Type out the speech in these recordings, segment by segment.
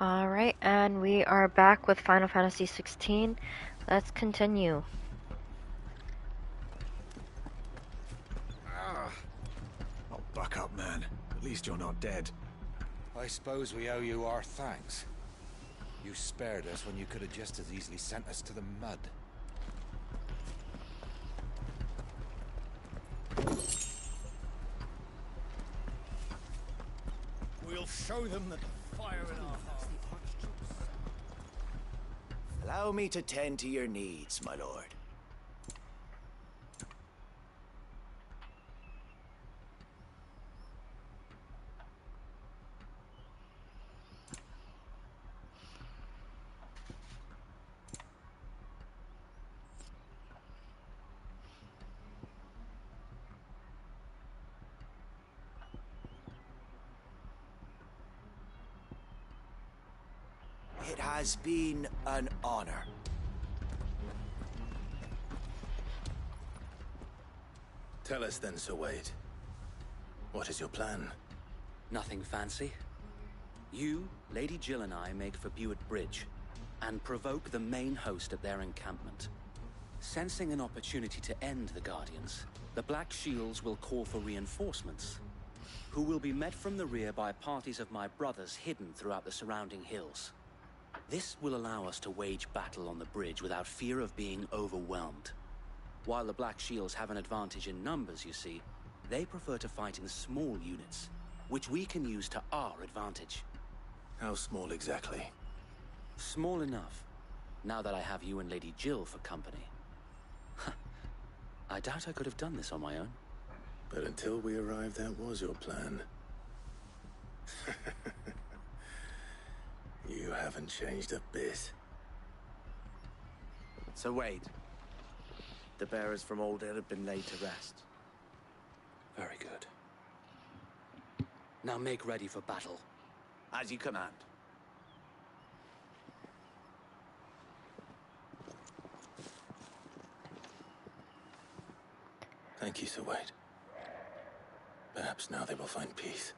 Alright, and we are back with Final Fantasy XVI. Let's continue. Oh, buck up, man. At least you're not dead. I suppose we owe you our thanks. You spared us when you could have just as easily sent us to the mud. We'll show them that the fire in our hearts. Allow me to tend to your needs, my lord. It has been an honor. Tell us then, Sir Wade. What is your plan? Nothing fancy. You, Lady Jill and I make for Buett Bridge, and provoke the main host at their encampment. Sensing an opportunity to end the Guardians, the Black Shields will call for reinforcements, who will be met from the rear by parties of my brothers hidden throughout the surrounding hills. This will allow us to wage battle on the bridge without fear of being overwhelmed. While the Black Shields have an advantage in numbers, you see, they prefer to fight in small units, which we can use to our advantage. How small exactly? Small enough, now that I have you and Lady Jill for company. I doubt I could have done this on my own. But until we arrived, that was your plan. You haven't changed a bit. So Wade, the bearers from Old Hill have been laid to rest. Very good. Now make ready for battle. As you command. Thank you, Sir Wade. Perhaps now they will find peace.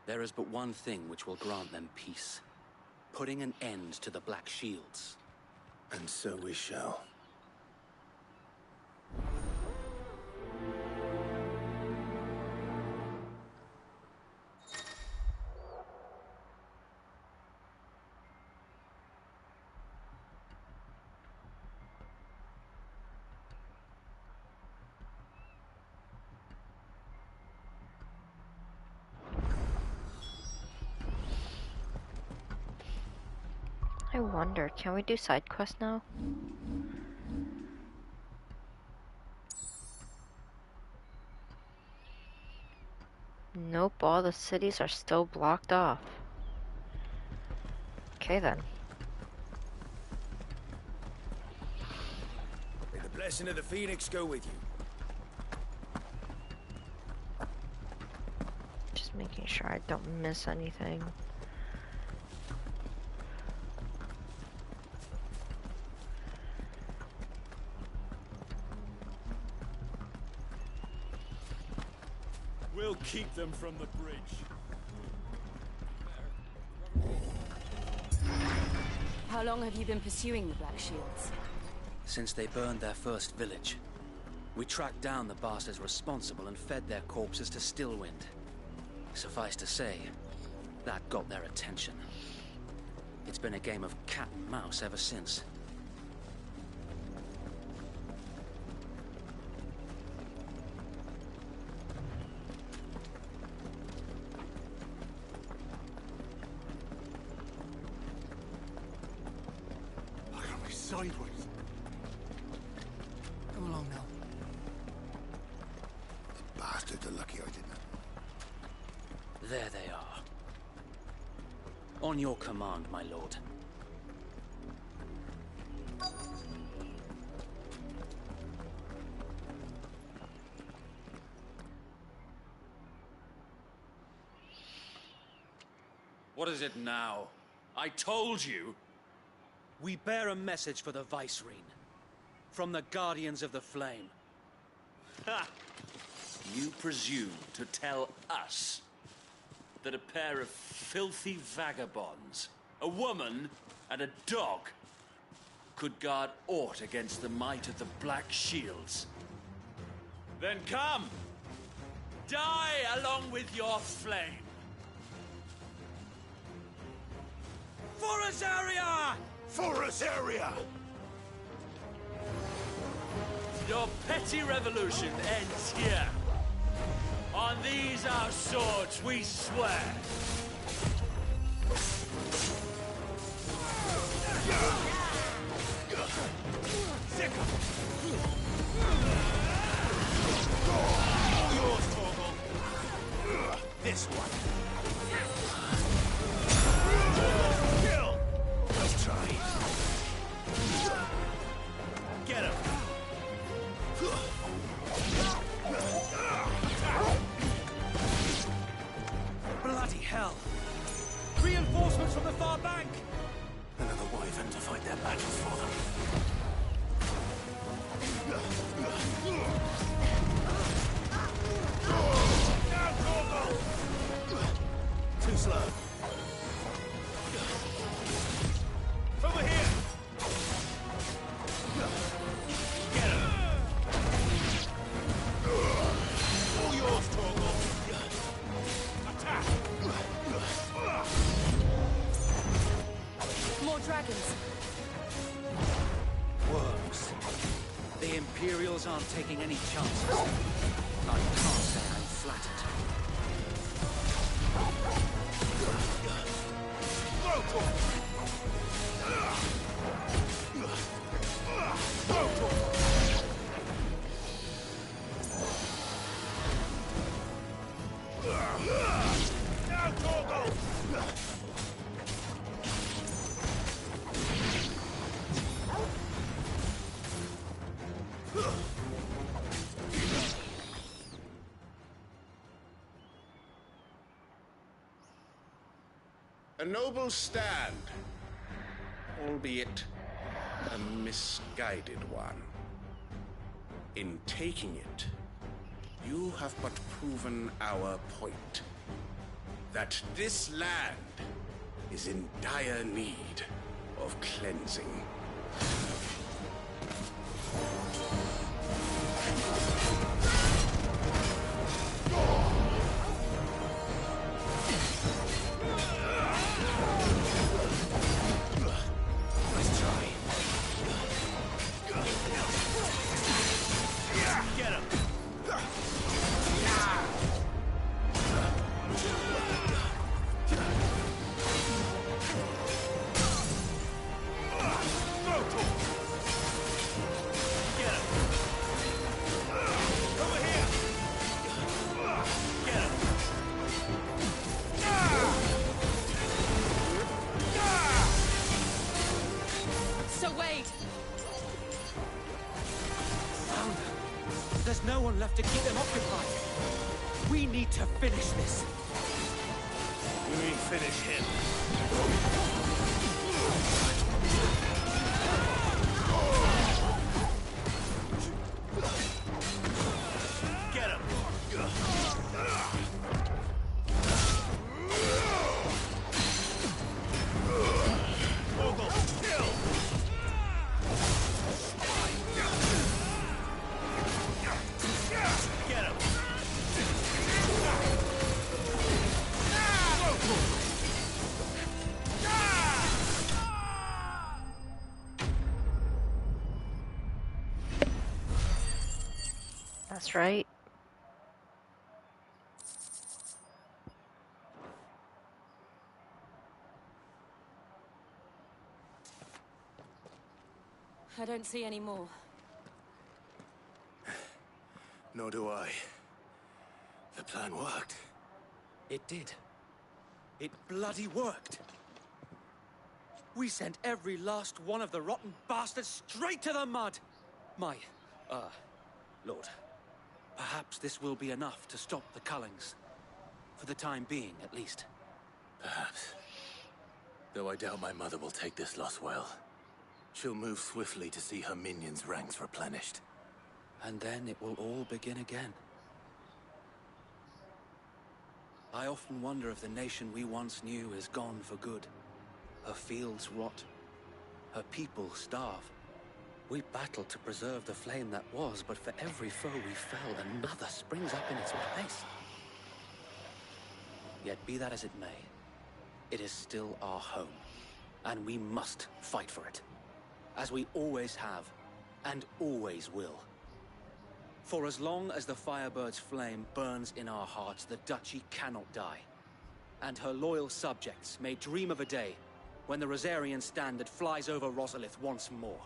There is but one thing which will grant them peace. Putting an end to the Black Shields. And so we shall. I wonder, can we do side quests now? Nope, all the cities are still blocked off. Okay then. May the blessing of the Phoenix go with you. Just making sure I don't miss anything. We'll keep them from the bridge. How long have you been pursuing the Black Shields? Since they burned their first village. We tracked down the bastards responsible and fed their corpses to Stillwind. Suffice to say, that got their attention. It's been a game of cat and mouse ever since. Look at me sideways. Come along now. The bastards are lucky I didn't. There they are. On your command, my lord. What is it now? I told you! We bear a message for the Vicereine. From the Guardians of the Flame. Ha! You presume to tell us that a pair of filthy vagabonds a woman, and a dog could guard aught against the might of the Black Shields. Then come! Die along with your flame! For Roseiryu! For Roseiryu! Your petty revolution ends here. On these our swords we swear. All yours, Torgal. This one. Kill! Let's try. Get him. Bloody hell! Reinforcements from the far bank! Another wyvern to fight their battles for them. Now, Torgal! Too slow. Over here! Get him! All yours, Torgal! Attack! More dragons. Worms. The Imperials aren't taking any chances. I can't say I'm flattered. Go, Torgal! Go, Torgal! Now, Torgal! A noble stand, albeit a misguided one. In taking it, you have but proven our point. That this land is in dire need of cleansing. Let's try. Get him! So Wade, There's no one left to keep them occupied. We need to finish this. You mean finish him? Get him! Torgal, kill! Get him! That's right. I don't see any more. Nor do I. The plan worked. It did. It bloody worked. We sent every last one of the rotten bastards straight to the mud. My, Lord, perhaps this will be enough to stop the Cullings. For the time being, at least. Perhaps. Though I doubt my mother will take this loss well. She'll move swiftly to see her minions' ranks replenished. And then it will all begin again. I often wonder if the nation we once knew is gone for good. Her fields rot. Her people starve. We battled to preserve the flame that was, but for every foe we fell, another springs up in its place. Yet be that as it may, it is still our home, and we must fight for it, as we always have, and always will. For as long as the Firebird's flame burns in our hearts, the Duchy cannot die, and her loyal subjects may dream of a day when the Roseirian standard flies over Rosalith once more.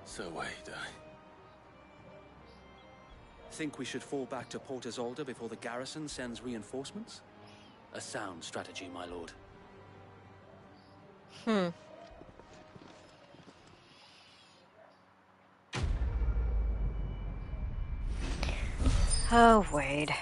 So wait, Think we should fall back to Port Isolde before the garrison sends reinforcements? A sound strategy, my lord. Oh, Wade.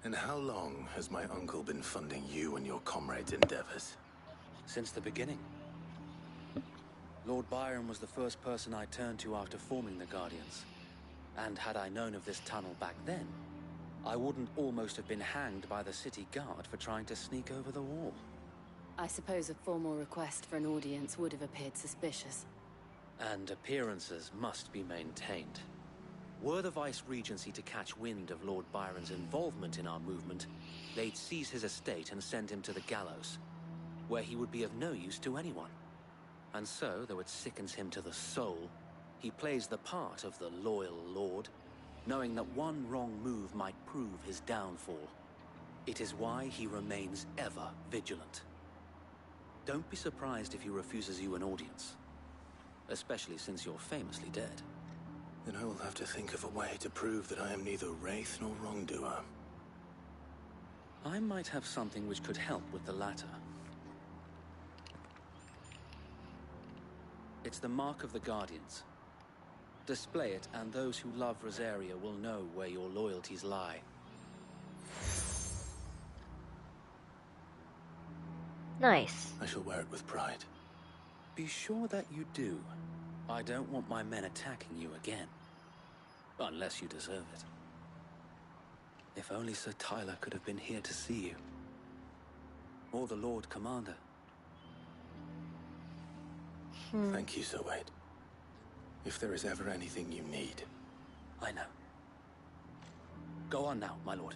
And how long has my uncle been funding you and your comrades' endeavors? Since the beginning. Lord Byron was the first person I turned to after forming the Guardians. And had I known of this tunnel back then, I wouldn't almost have been hanged by the city guard for trying to sneak over the wall. I suppose a formal request for an audience would have appeared suspicious. And appearances must be maintained. Were the Vice-Regency to catch wind of Lord Byron's involvement in our movement, they'd seize his estate and send him to the gallows, where he would be of no use to anyone. And so, though it sickens him to the soul, he plays the part of the loyal lord, knowing that one wrong move might prove his downfall. It is why he remains ever vigilant. Don't be surprised if he refuses you an audience, especially since you're famously dead. Then I will have to think of a way to prove that I am neither wraith nor wrongdoer. I might have something which could help with the latter. It's the mark of the Guardians. Display it, and those who love Rosaria will know where your loyalties lie. Nice. I shall wear it with pride. Be sure that you do. I don't want my men attacking you again. Unless you deserve it. If only Sir Tyler could have been here to see you. Or the Lord Commander. Thank you, Sir Wade. If there is ever anything you need. I know. Go on now, my lord.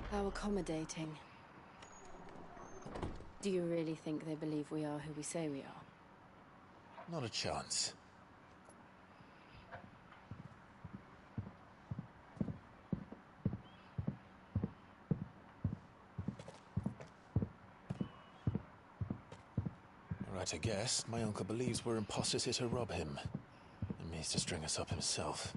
How accommodating. Do you really think they believe we are who we say we are? Not a chance. Right, I guess. My uncle believes we're imposters here to rob him. And means to string us up himself.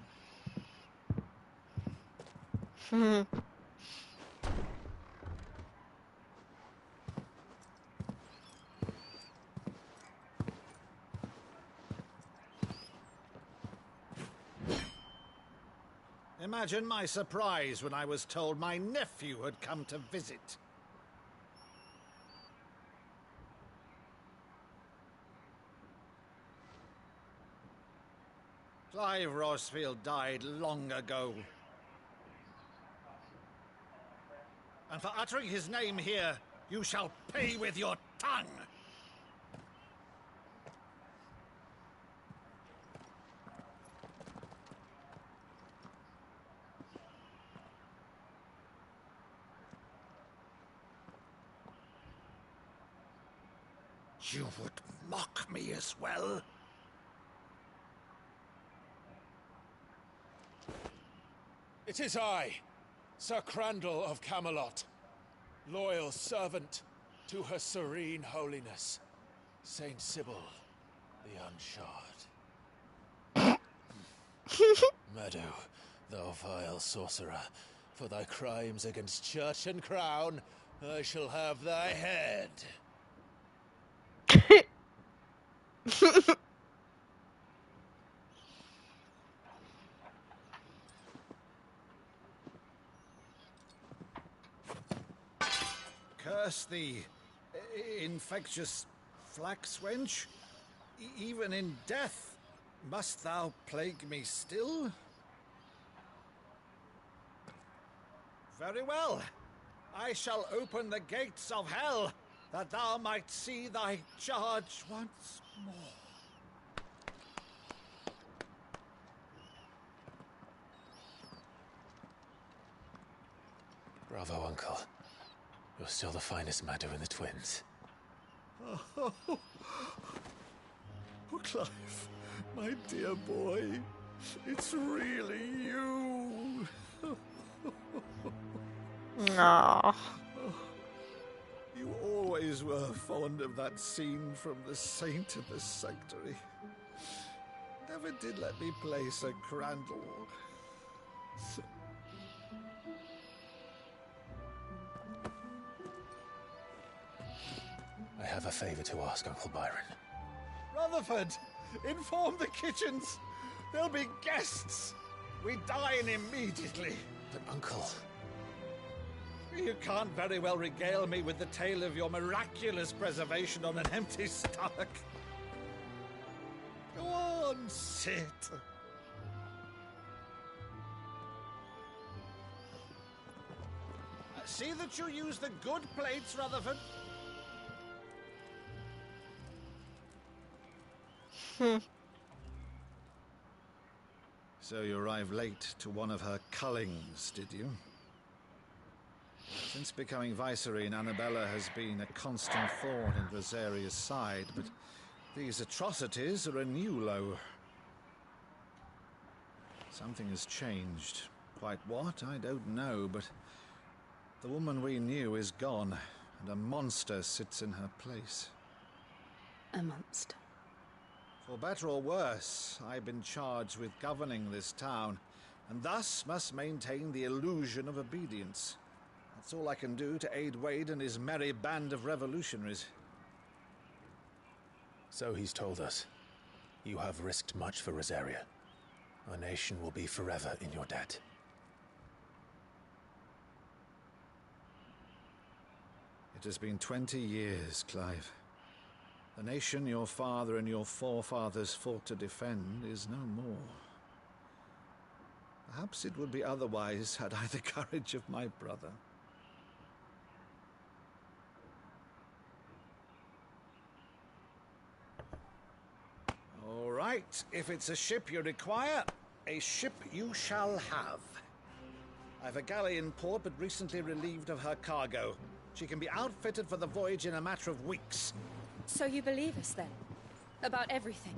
Imagine my surprise when I was told my nephew had come to visit. Clive Rosfield died long ago. And for uttering his name here, you shall pay with your tongue! You would mock me as well? It is I, Sir Crandall of Camelot, loyal servant to Her Serene Holiness, Saint Sybil the Unshod. Meadow, thou vile sorcerer, for thy crimes against church and crown, I shall have thy head. Curse thee, infectious flax wench. Even in death, must thou plague me still? Very well. I shall open the gates of hell, that thou might see thy charge once more. Bravo, Uncle. You're still the finest Meadow in the twins. Oh, Clive, my dear boy, it's really you. Aww. You always were fond of that scene from The Saint in the Sanctuary. Never did let me play Sir Crandall. I have a favor to ask, Uncle Byron. Rutherford, inform the kitchens. There'll be guests. We dine immediately. But, Uncle... You can't very well regale me with the tale of your miraculous preservation on an empty stomach. Go on, sit. See that you use the good plates, Rutherford. So you arrived late to one of her cullings, did you? Since becoming Vicereine, Annabella has been a constant thorn in Roseiriu's side, but these atrocities are a new low. Something has changed. Quite what, I don't know, but the woman we knew is gone, and a monster sits in her place. A monster. For better or worse, I've been charged with governing this town, and thus must maintain the illusion of obedience. That's all I can do to aid Wade and his merry band of revolutionaries. So he's told us. You have risked much for Rosaria. Our nation will be forever in your debt. It has been 20 years, Clive. The nation your father and your forefathers fought to defend is no more. Perhaps it would be otherwise had I the courage of my brother. All right, if it's a ship you require, a ship you shall have. I've a galley in port, but recently relieved of her cargo. She can be outfitted for the voyage in a matter of weeks. So you believe us then? About everything?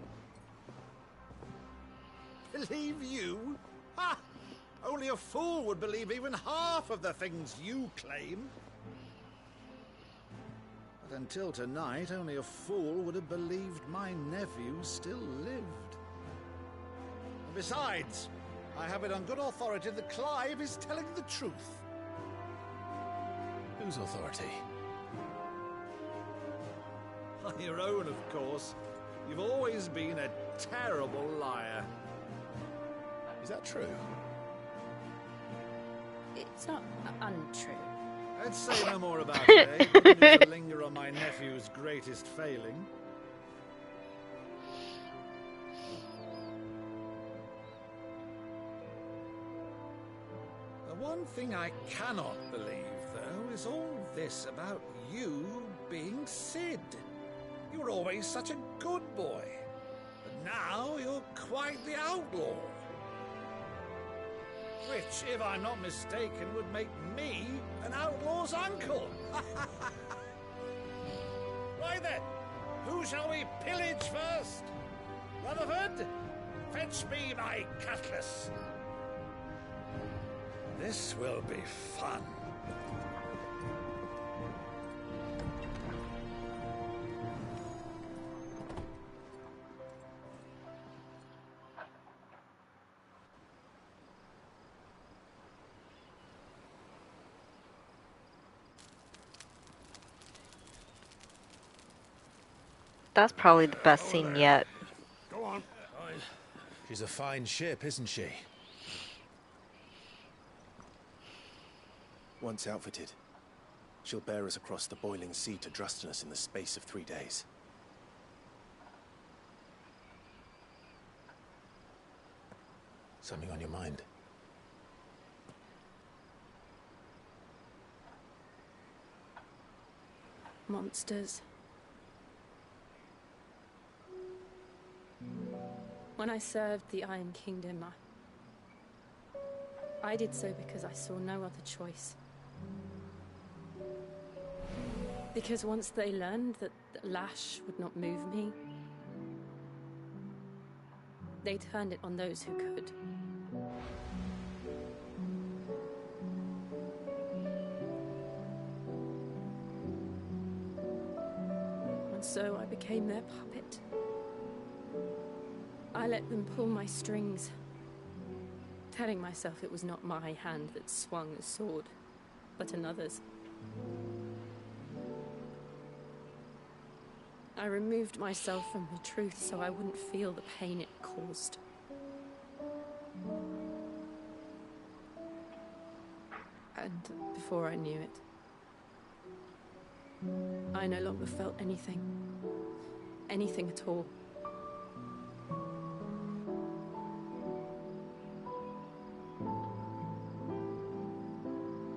Believe you? Ha! Only a fool would believe even half of the things you claim. But until tonight, only a fool would have believed my nephew still lived. And besides, I have it on good authority that Clive is telling the truth. Whose authority? On your own, of course. You've always been a terrible liar. Is that true? It's not untrue. Let's say no more about it, eh? Don't need to linger on my nephew's greatest failing. The one thing I cannot believe, though, is all this about you being Sid. You were always such a good boy, but now you're quite the outlaw. Which, if I'm not mistaken, would make me an outlaw's uncle. Right then, who shall we pillage first? Rutherford, fetch me my cutlass. This will be fun. That's probably the best scene yet. Go on. She's a fine ship, isn't she? Once outfitted, she'll bear us across the boiling sea to Drustinus in the space of 3 days. Something on your mind? Monsters. When I served the Iron Kingdom, I did so because I saw no other choice. Because once they learned that the lash would not move me, they turned it on those who could. And so I became their puppet. I let them pull my strings, telling myself it was not my hand that swung a sword, but another's. I removed myself from the truth so I wouldn't feel the pain it caused. And before I knew it, I no longer felt anything. Anything at all.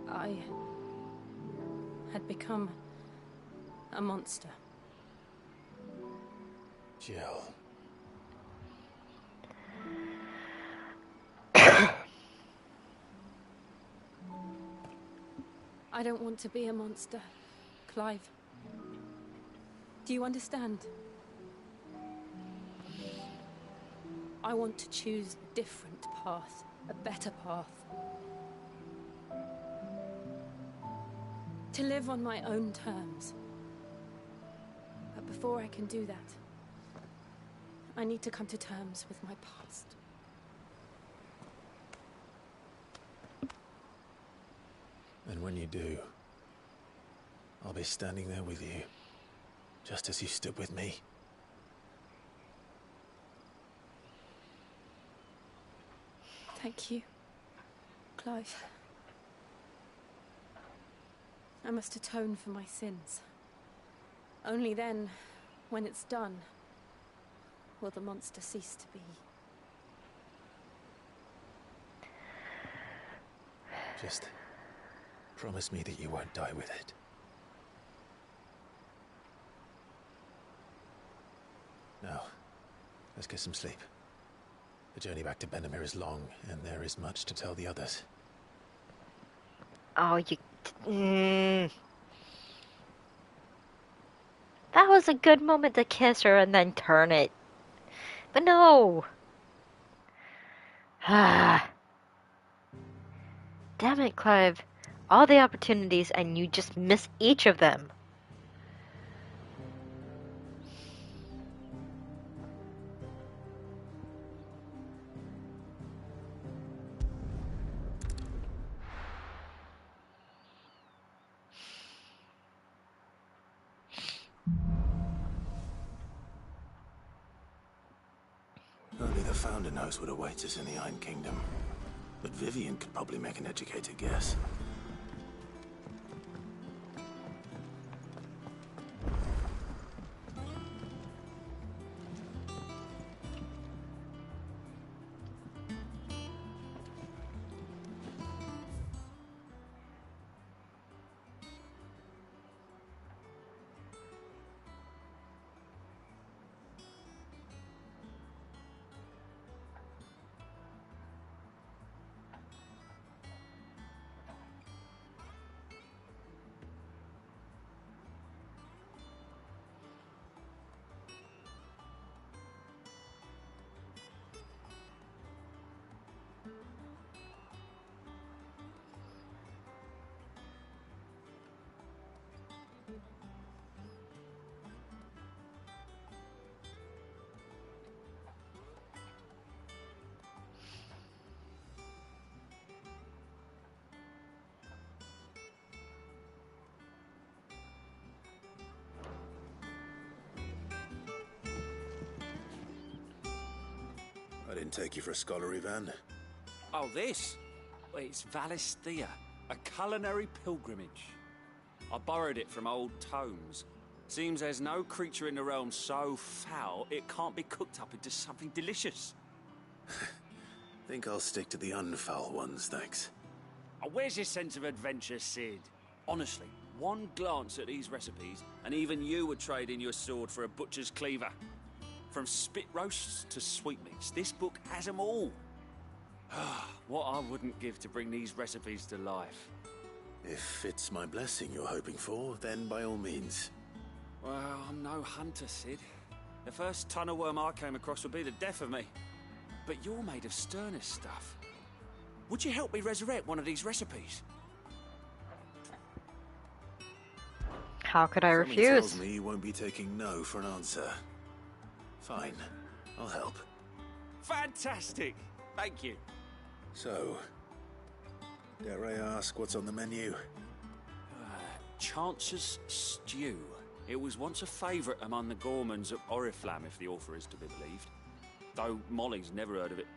I had become a monster. Jill. I don't want to be a monster, Clive. Do you understand? I want to choose a different path, a better path. To live on my own terms. But before I can do that, I need to come to terms with my past. And when you do, I'll be standing there with you, just as you stood with me. Thank you, Clive. I must atone for my sins. Only then, when it's done, will the monster cease to be. Just promise me that you won't die with it. Now, let's get some sleep. The journey back to Benamir is long, and there is much to tell the others. Oh, you... That was a good moment to kiss her and then turn it. But no! Ah. Damn it, Clive. All the opportunities and you just miss each of them. Only the Founder knows what awaits us in the Iron Kingdom. But Vivian could probably make an educated guess. didn't take you for a scholarly van. Oh, this? Well, it's Valisthea, a culinary pilgrimage. I borrowed it from old tomes. Seems there's no creature in the realm so foul it can't be cooked up into something delicious. Think I'll stick to the unfoul ones, thanks. Oh, where's your sense of adventure, Sid? Honestly, one glance at these recipes, and even you would trade in your sword for a butcher's cleaver. From spit roasts to sweetmeats, this book has them all. What I wouldn't give to bring these recipes to life. If it's my blessing you're hoping for, then by all means. Well, I'm no hunter, Sid. The first ton of worm I came across would be the death of me. But you're made of sterner stuff. Would you help me resurrect one of these recipes? How could I Something refuse? tells me you won't be taking no for an answer. Fine, I'll help. Fantastic! Thank you. So, dare I ask what's on the menu? Chance's Stew. It was once a favourite among the gourmands of Oriflamme, if the author is to be believed. Though Molly's never heard of it.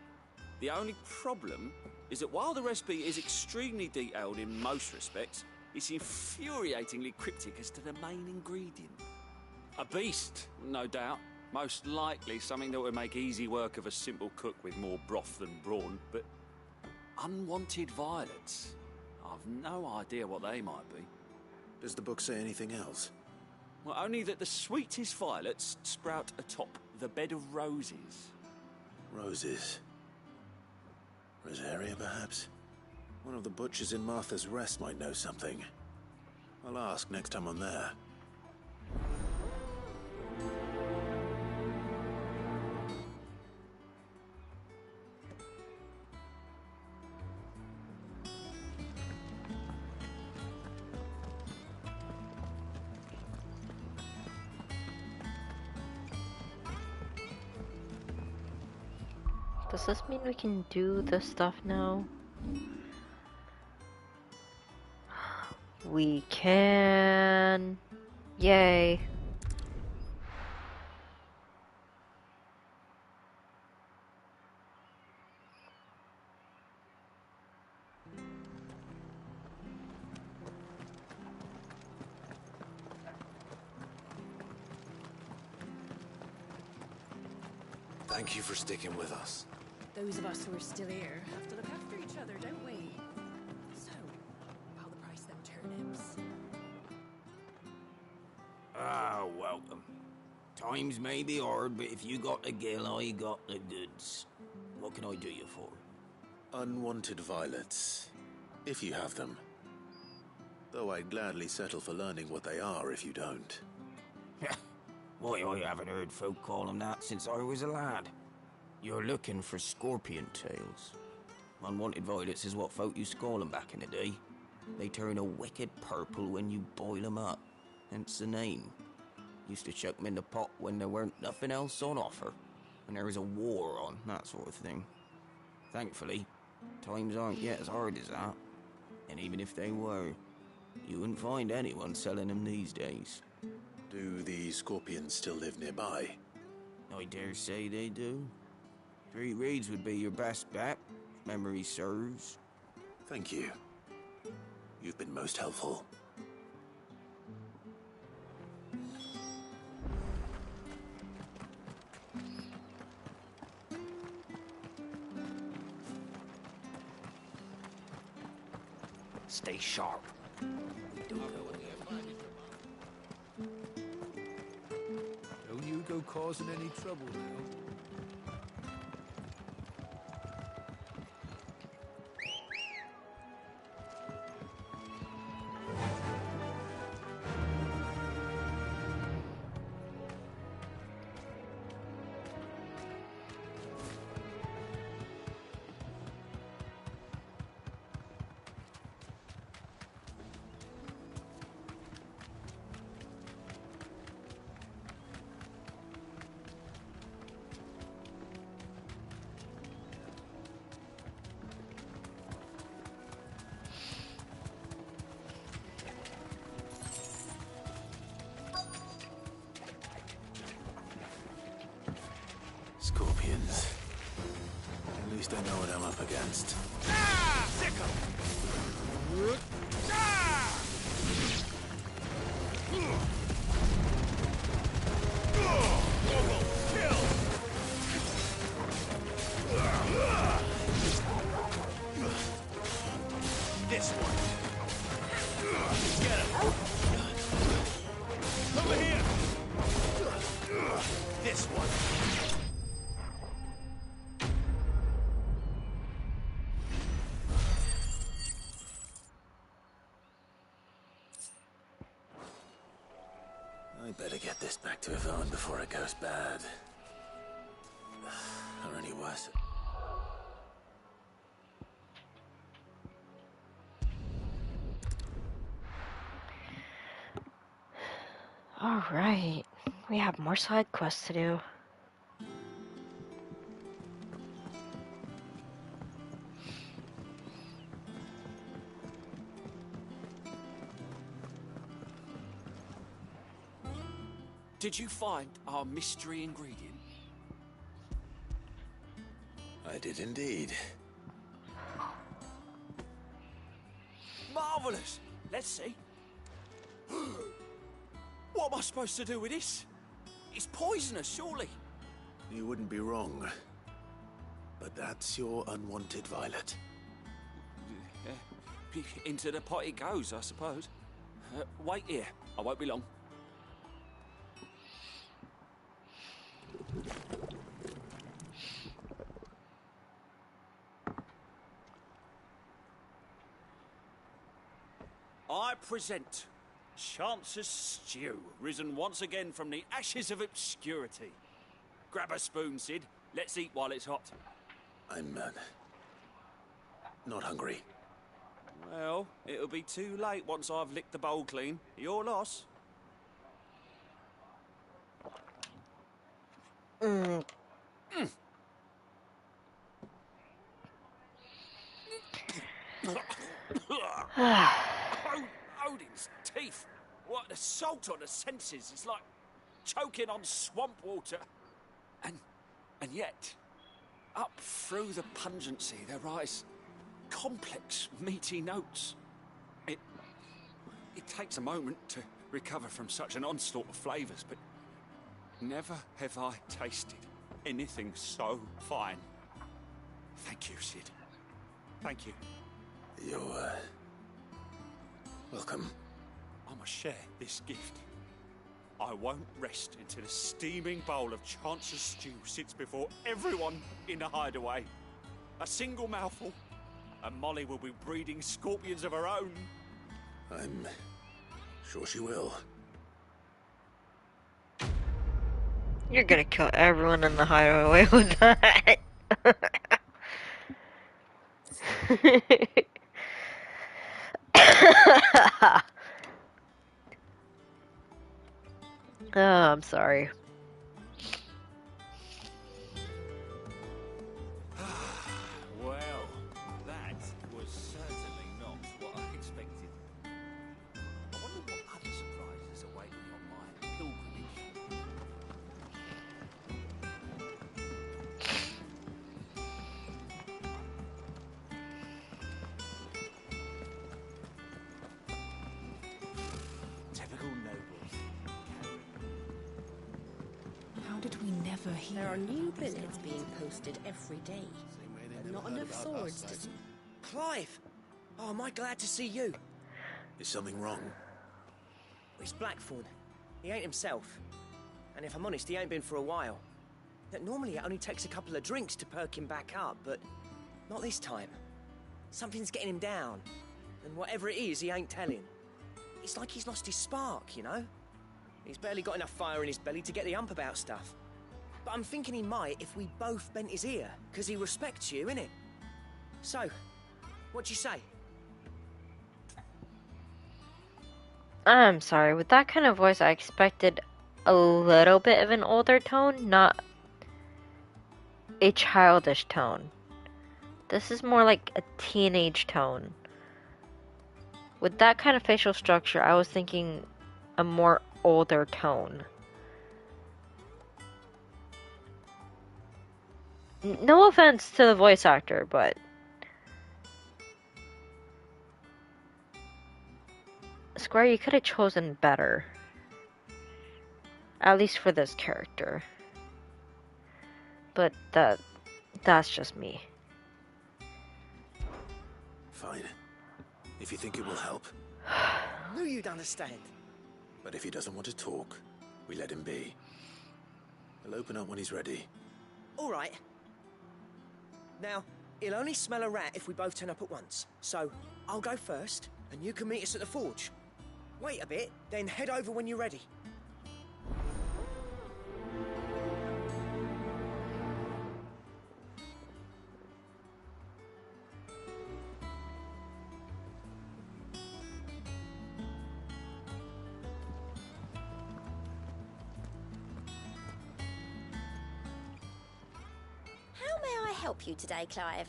The only problem is that while the recipe is extremely detailed in most respects, it's infuriatingly cryptic as to the main ingredient. A beast, no doubt. Most likely something that would make easy work of a simple cook with more broth than brawn, but unwanted violets. I've no idea what they might be. Does the book say anything else? Well, only that the sweetest violets sprout atop the bed of roses. Roses. Roseiryu, perhaps? One of the butchers in Martha's Rest might know something. I'll ask next time I'm there. Does this mean we can do this stuff now? We can. Yay. Thank you for sticking with us. Those of us who are still here have to look after each other, don't we? So, how the price them turnips? Ah, welcome. Times may be hard, but if you got the gill, I got the goods. What can I do you for? Unwanted violets, if you have them. Though I'd gladly settle for learning what they are if you don't. Why, I haven't heard folk call them that since I was a lad. You're looking for scorpion tails. Unwanted violets is what folk used to call them back in the day. They turn a wicked purple when you boil them up, hence the name. Used to chuck them in the pot when there weren't nothing else on offer, when there was a war on, that sort of thing. Thankfully, times aren't yet as hard as that. And even if they were, you wouldn't find anyone selling them these days. Do the scorpions still live nearby? I dare say they do. 3 Reeds would be your best bet, if memory serves. Thank you. You've been most helpful. Stay sharp. Don't you go causing any trouble now. Scorpions. least I know what I'm up against. Ah! Sickle! Ah! Kill! This one. Get him. Over here. This one. I better get this back to Yvonne before it goes bad. Or any worse. Alright, we have more side quests to do. Did you find our mystery ingredient? I did indeed. Marvelous! Let's see. What am I supposed to do with this? It's poisonous, surely. You wouldn't be wrong. But that's your unwanted violet. Into the pot it goes, I suppose. Wait here. I won't be long. I present Chance's Stew, risen once again from the ashes of obscurity. Grab a spoon, Sid. Let's eat while it's hot. I'm, not hungry. Well, it'll be too late once I've licked the bowl clean. Your loss. Odin's teeth. What the salt on the senses. It's like choking on swamp water. And yet, up through the pungency, there rise complex, meaty notes. It takes a moment to recover from such an onslaught of flavours, but never have I tasted anything so fine. Thank you, Sid. Thank you. You're, welcome. I must share this gift. I won't rest until a steaming bowl of Chance's Stew sits before everyone in the hideaway. A single mouthful, and Molly will be breeding scorpions of her own. I'm sure she will. You're gonna kill everyone in the hideaway with that. Oh, I'm sorry. Well, that was certainly not what I expected. I wonder what other surprises await me on my pilgrimage. Typical nobles. How did we never hear? There are new billets being posted every day, but not enough swords to... Clive! Oh, am I glad to see you? Is something wrong? It's Blackthorn. He ain't himself. And if I'm honest, he ain't been for a while. Normally it only takes a couple of drinks to perk him back up, but not this time. Something's getting him down. And whatever it is, he ain't telling. It's like he's lost his spark, you know? He's barely got enough fire in his belly to get the ump about stuff. But I'm thinking he might if we both bent his ear, because he respects you, innit? So, what'd you say? I'm sorry, with that kind of voice I expected a little bit of an older tone, not a childish tone. This is more like a teenage tone. With that kind of facial structure, I was thinking a more older tone. No offense to the voice actor, but Square, you could have chosen better. At least for this character. But that's just me. Fine. If you think it will help. I knew you'd understand. But if he doesn't want to talk, we let him be. He'll open up when he's ready. All right. Now, he'll only smell a rat if we both turn up at once. So, I'll go first, and you can meet us at the forge. Wait a bit, then head over when you're ready. How may I help you today, Clive?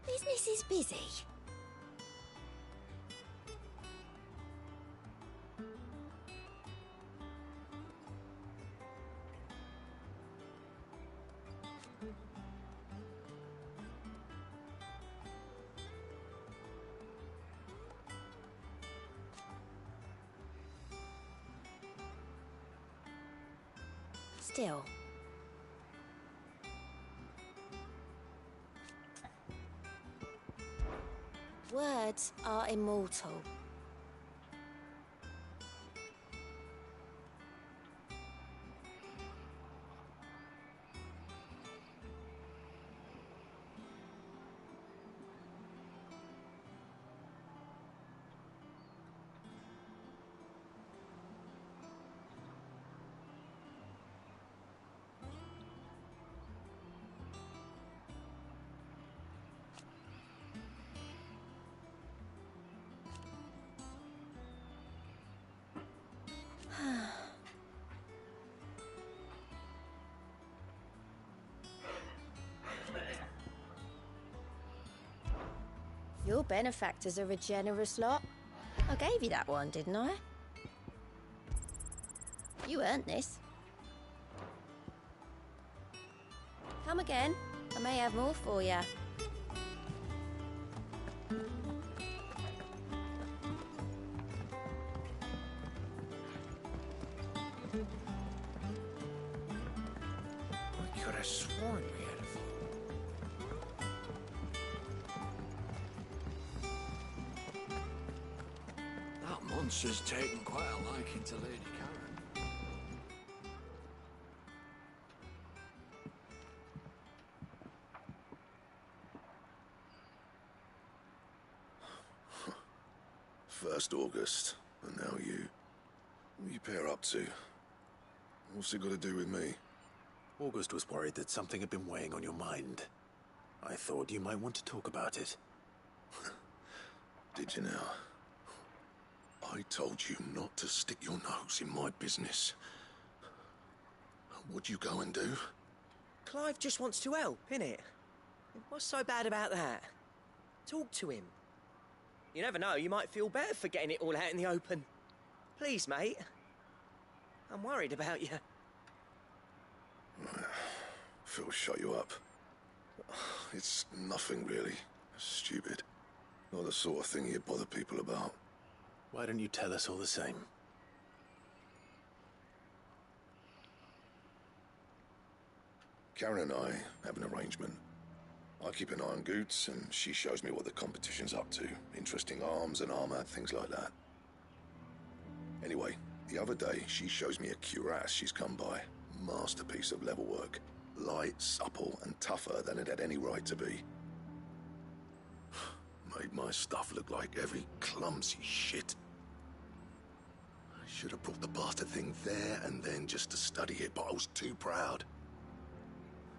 Business is busy. Still. Words are immortal. Your benefactors are a generous lot. I gave you that one, didn't I? You earned this. Come again. I may have more for you. I could have sworn we had a That monster's taken quite a liking to Lady Karen. First August, and now you. What are you pair up to? What's it got to do with me? August was worried that something had been weighing on your mind. I thought you might want to talk about it. Did you now? I told you not to stick your nose in my business. What'd you go and do? Clive just wants to help, innit? What's so bad about that? Talk to him. You never know, you might feel better for getting it all out in the open. Please, mate. I'm worried about you. Phil shut you up. It's nothing really. Stupid. Not the sort of thing you bother people about. Why don't you tell us all the same? Karen and I have an arrangement. I keep an eye on Goots, and she shows me what the competition's up to. Interesting arms and armor, things like that. Anyway, the other day, she shows me a cuirass she's come by. Masterpiece of level work. Light, supple, and tougher than it had any right to be. Made my stuff look like heavy, clumsy shit. I should have brought the bastard thing there and then just to study it, but I was too proud.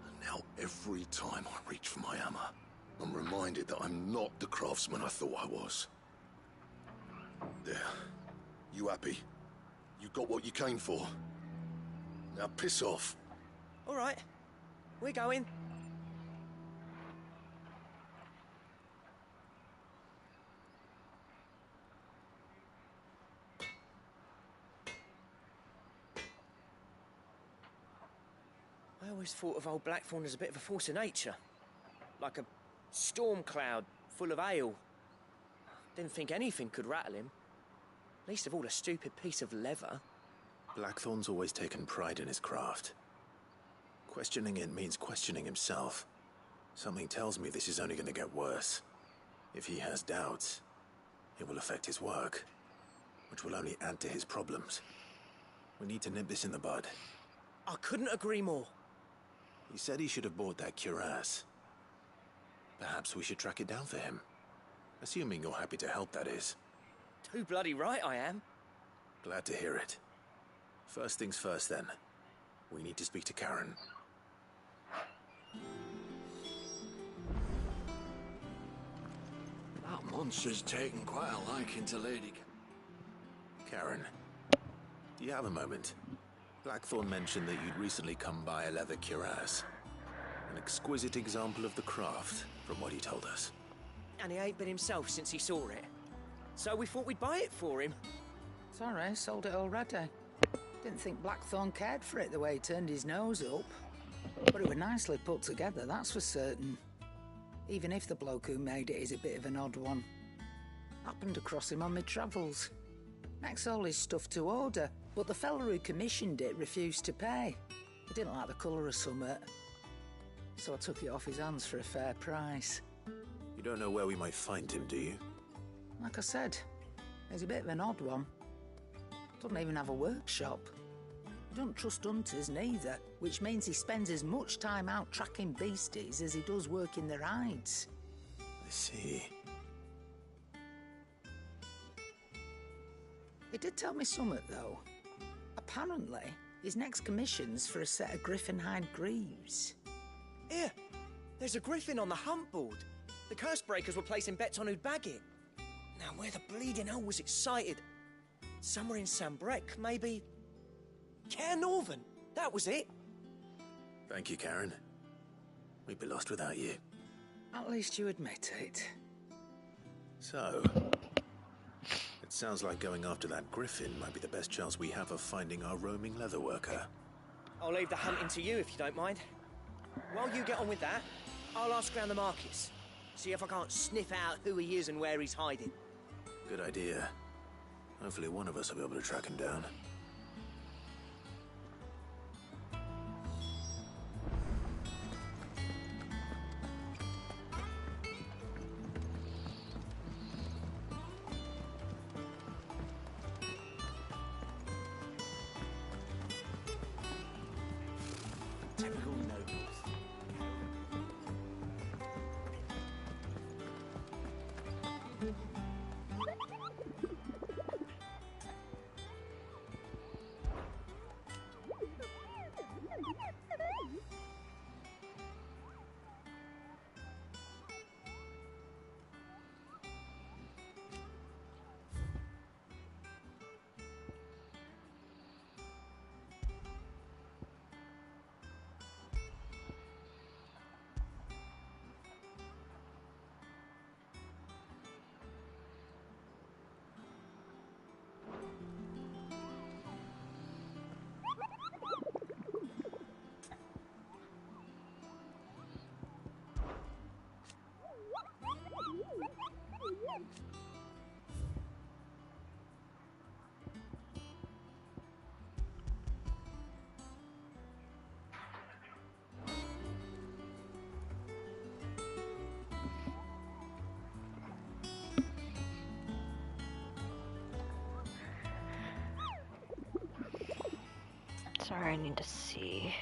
And now every time I reach for my hammer, I'm reminded that I'm not the craftsman I thought I was. There. You happy? You got what you came for? Now piss off. All right. We're going. I always thought of old Blackthorn as a bit of a force of nature. Like a storm cloud full of ale. Didn't think anything could rattle him. Least of all a stupid piece of leather. Blackthorn's always taken pride in his craft. Questioning it means questioning himself. Something tells me this is only going to get worse. If he has doubts, it will affect his work, which will only add to his problems. We need to nip this in the bud. I couldn't agree more. He said he should have bought that cuirass. Perhaps we should track it down for him. Assuming you're happy to help, that is. Too bloody right I am. Glad to hear it. First things first, then. We need to speak to Karen. That monster's taken quite a liking to Lady... Karen, do you have a moment? Blackthorn mentioned that you'd recently come by a leather cuirass. An exquisite example of the craft, from what he told us. And he ain't been himself since he saw it. So we thought we'd buy it for him. Sorry, sold it already. Didn't think Blackthorn cared for it the way he turned his nose up. But it was nicely put together, that's for certain. Even if the bloke who made it is a bit of an odd one. Happened across him on my travels. Makes all his stuff to order, but the fella who commissioned it refused to pay. He didn't like the colour of summit. So I took it off his hands for a fair price. You don't know where we might find him, do you? Like I said, he's a bit of an odd one. Doesn't even have a workshop. He don't trust hunters neither, which means he spends as much time out tracking beasties as he does working their hides. I see. He did tell me something, though. Apparently, his next commission's for a set of griffin hide greaves. Here, there's a griffin on the hunt board. The curse breakers were placing bets on who'd bag it. Now, where the bleeding hell was it sighted? Somewhere in Sambrec, maybe... Care Northern, that was it. Thank you, Karen. We'd be lost without you. At least you admit it. So... it sounds like going after that griffin might be the best chance we have of finding our roaming leatherworker. I'll leave the hunting to you if you don't mind. While you get on with that, I'll ask around the markets. See if I can't sniff out who he is and where he's hiding. Good idea. Hopefully one of us will be able to track him down. Typical nobles. Sorry, I need to see.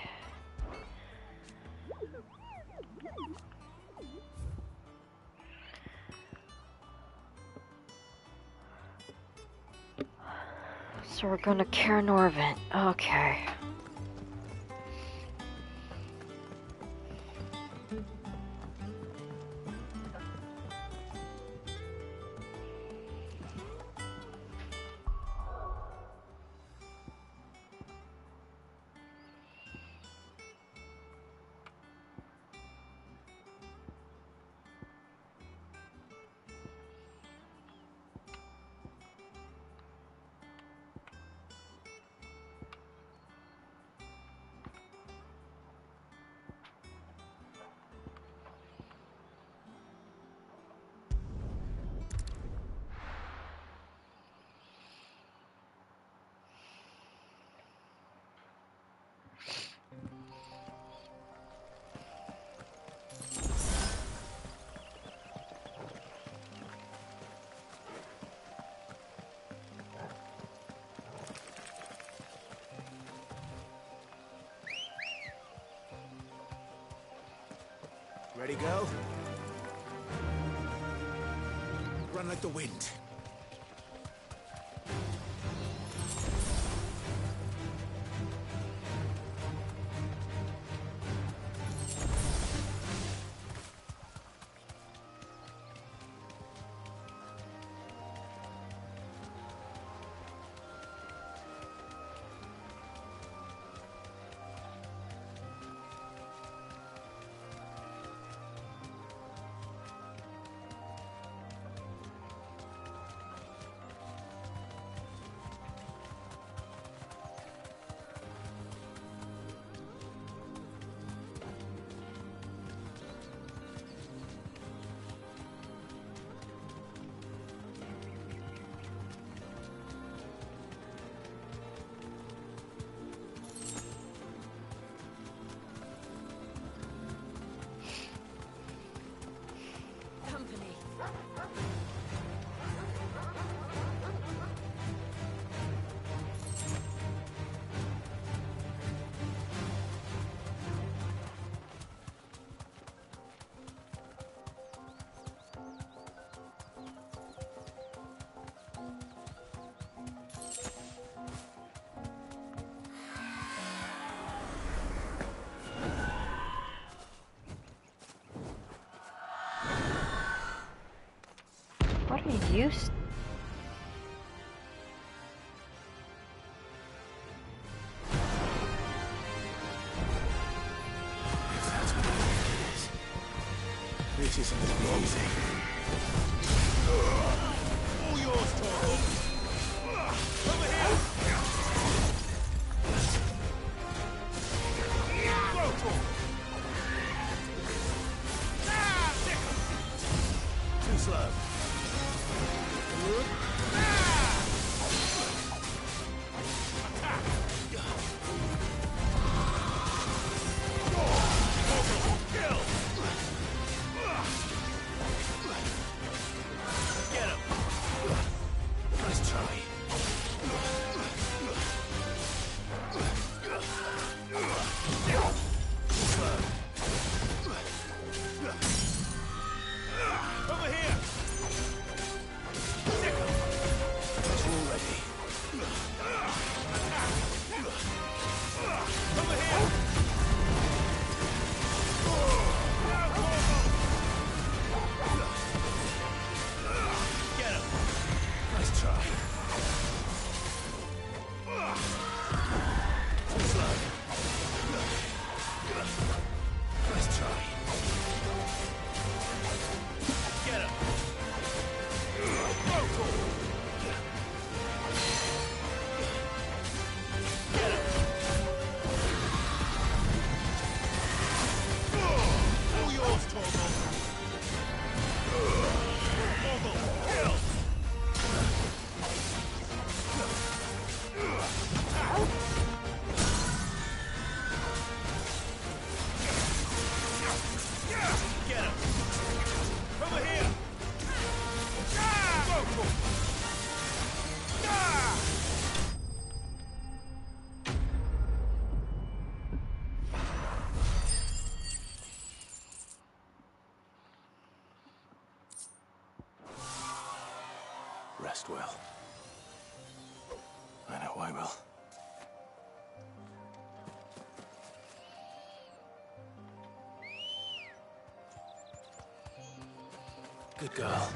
So we're going to Care Norvent. Okay. Ready, girl? Run like the wind. What are you? This isn't gonna be easy. All yours, Torvald. Over here! Go, Torvald! Too slow. Rest well. I know I will. Good girl.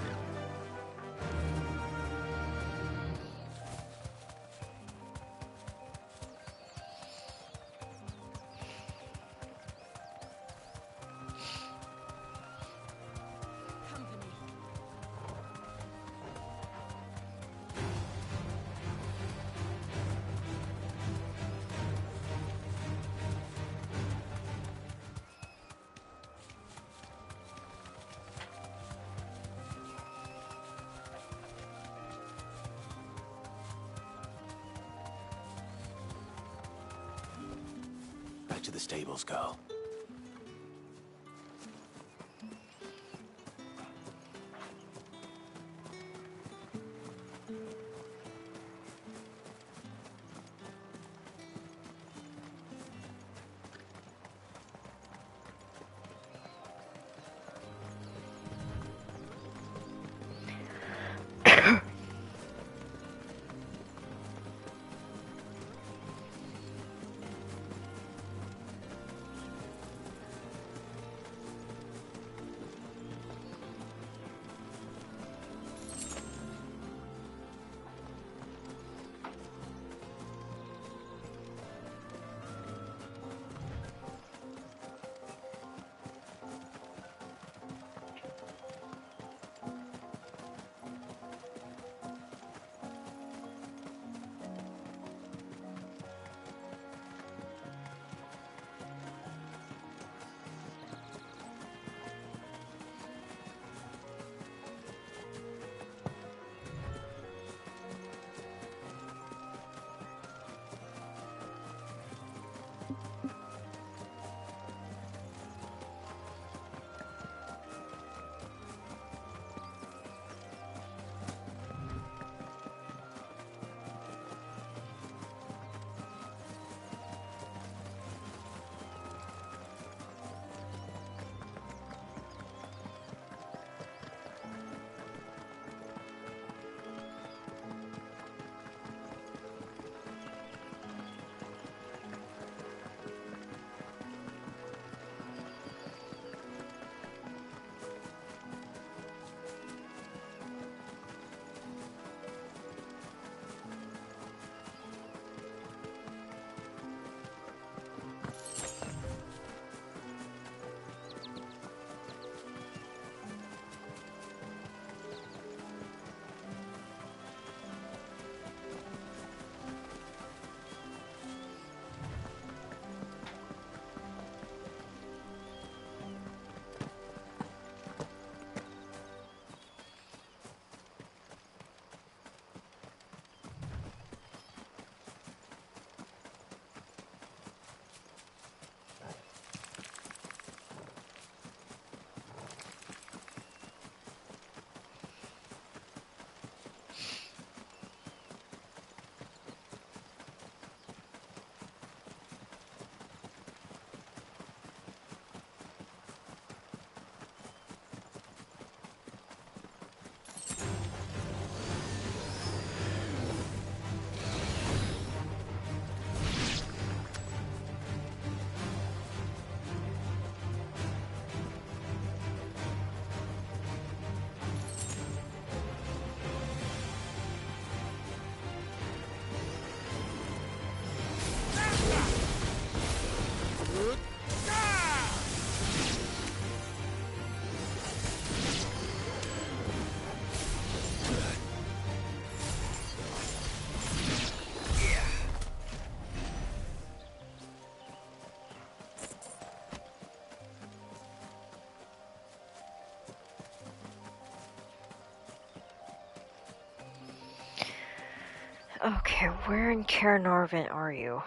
Back to the stables, girl. Okay, where in Caernarvon are you?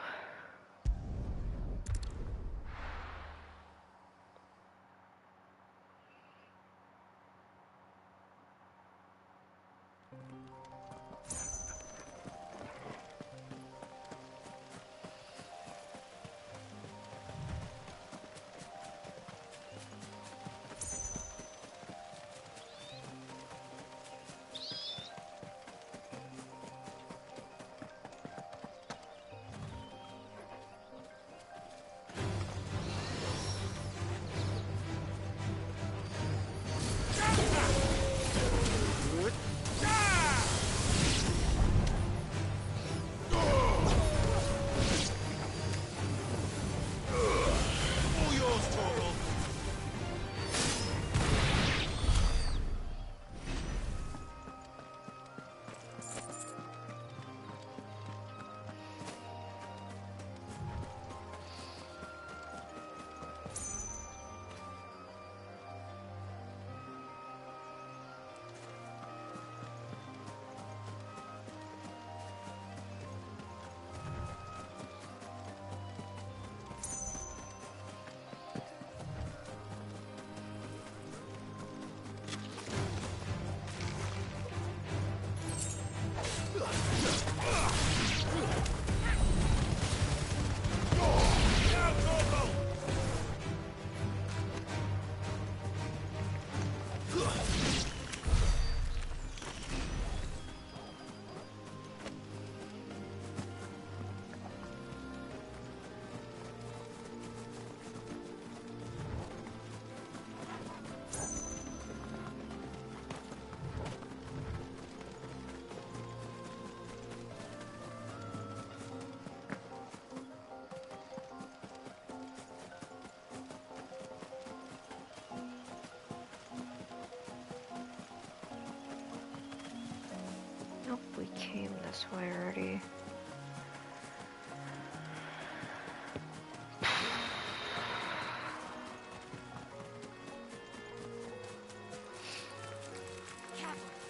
Nope, we came this way already.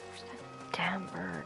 Where's that damn bird?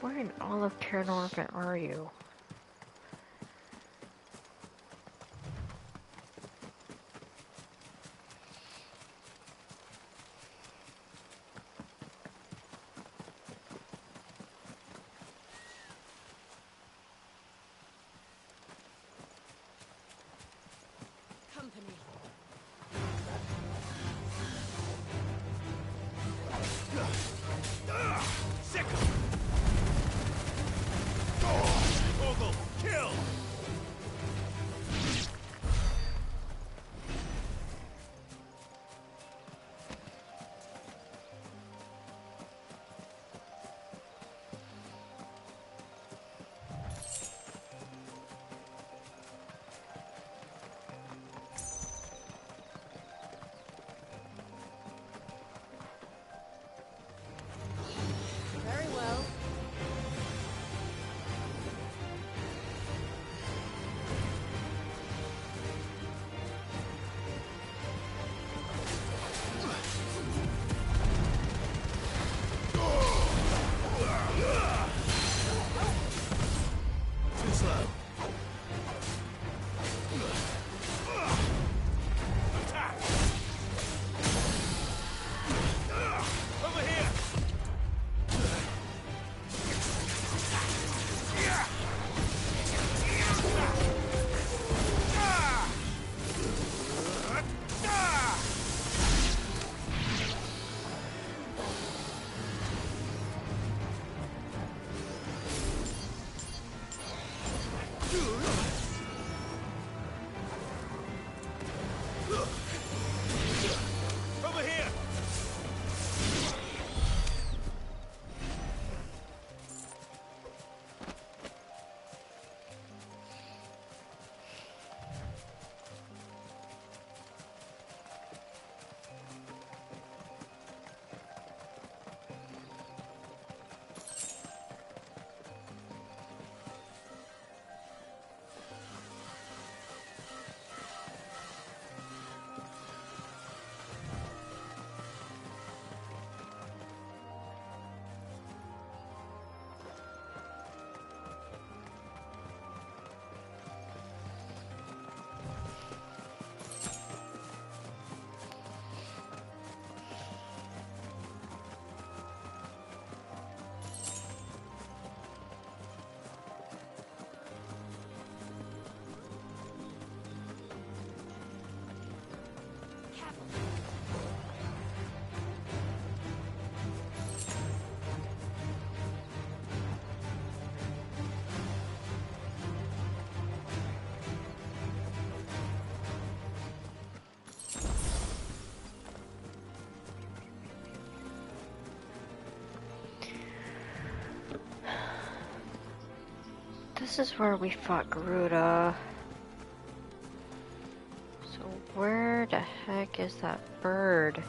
Where in all of Caernarvon are you? Company. Sick. Over here! This is where we fought Garuda. So where the heck is that bird?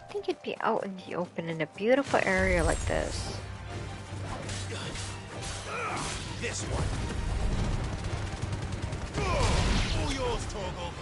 I think it'd be out in the open in a beautiful area like this. This one. All yours, Torgal.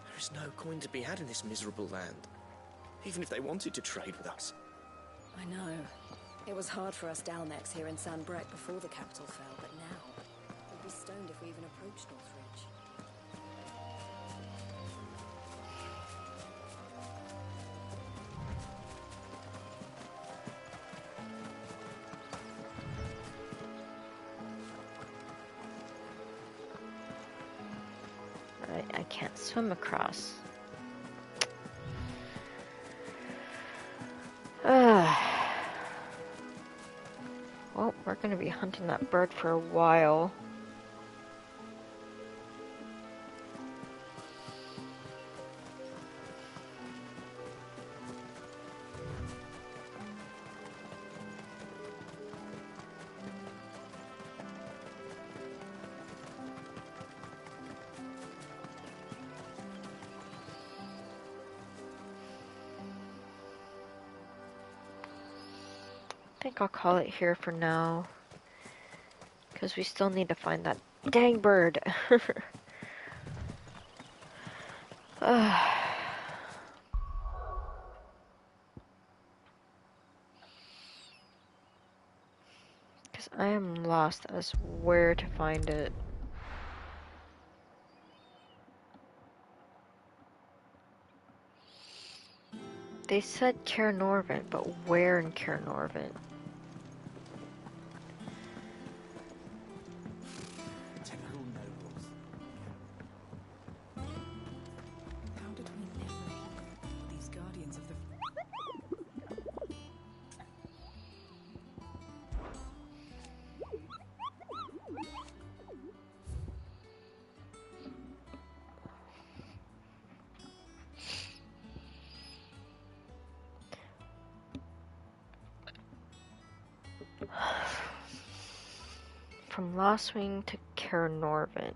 There's no coin to be had in this miserable land, even if they wanted to trade with us. I know. It was hard for us Dalnex here in Sanbreque before the capital fell, but now we'd be stoned if we even approached Northridge. I can't swim across. We're gonna be hunting that bird for a while. I think I'll call it here for now. Because we still need to find that dang bird. Because I am lost as where to find it. They said Cairnorvent, but where in Cairnorvent? How did we never hear these guardians of the... From Lostwing to Cairnorvent.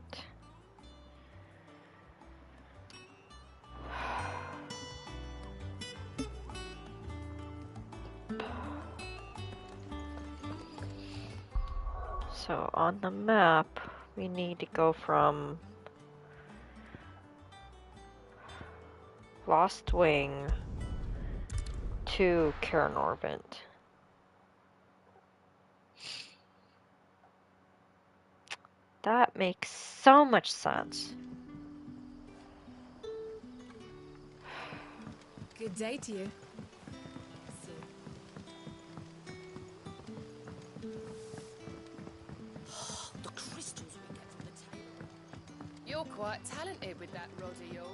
So on the map, we need to go from Lostwing to Cairnorvent. That makes so much sense. Good day to you. The crystals we get from the table. You're quite talented with that rod of yours.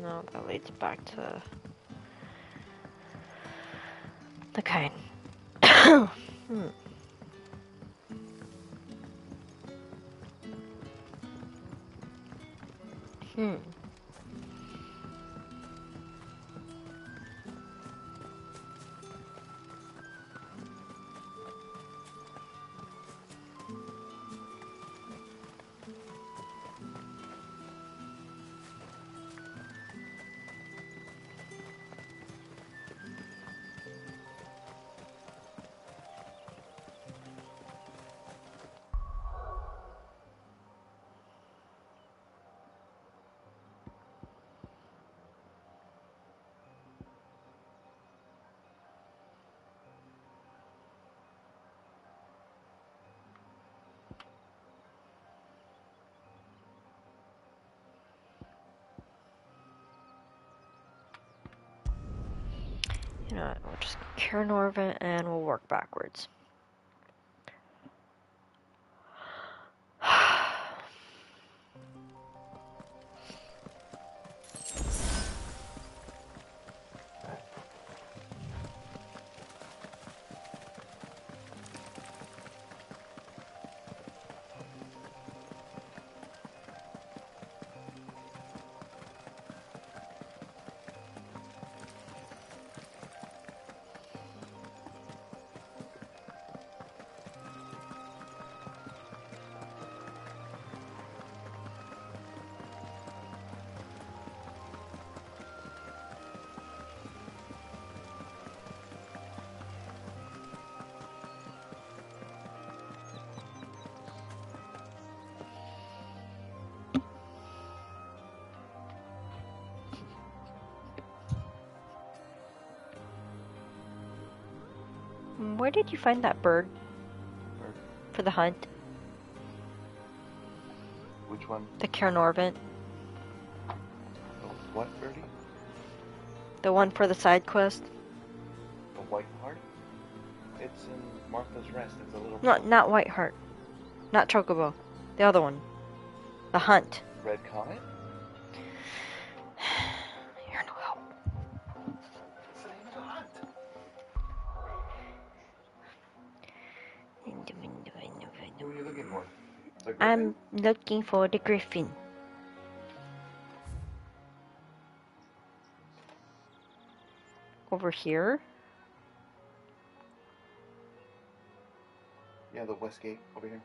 No, that leads back to the kind. Hmm. Hmm. You know what, we'll just go Cairnorvent and we'll work backwards. Where did you find that bird? Bird. For the hunt? Which one? The Cairnorvant. The what birdie? The one for the side quest? The white heart? It's in Martha's Rest. It's a little... Not Whiteheart. Not Chocobo. The other one. The hunt. Red Comet? You're no help. What's the name of the hunt? Who are you looking for? The griffin? I'm looking for the griffin. Over here? Yeah, the west gate over here.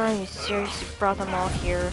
Oh, you seriously brought them all here?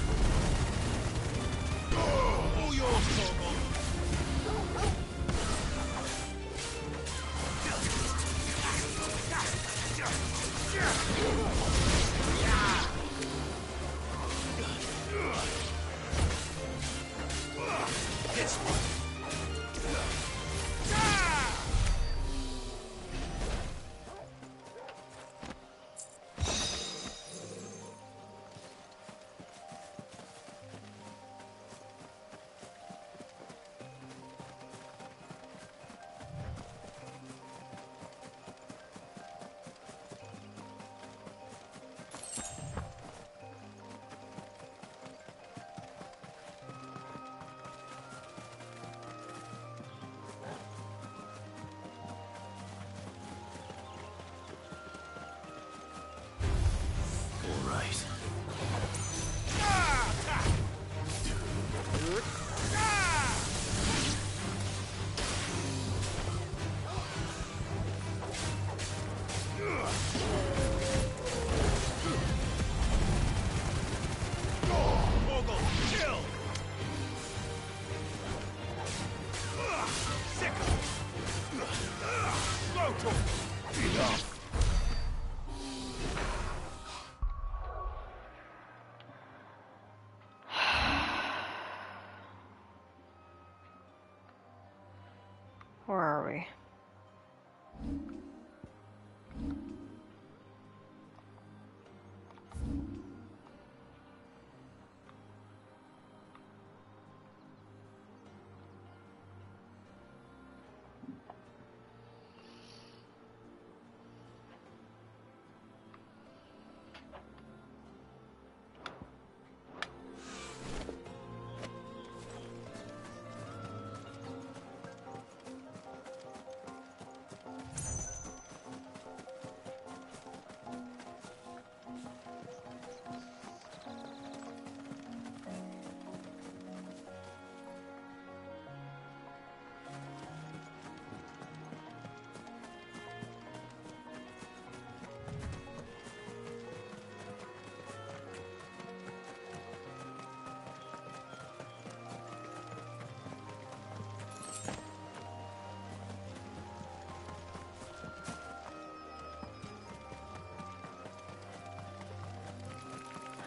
Where are we?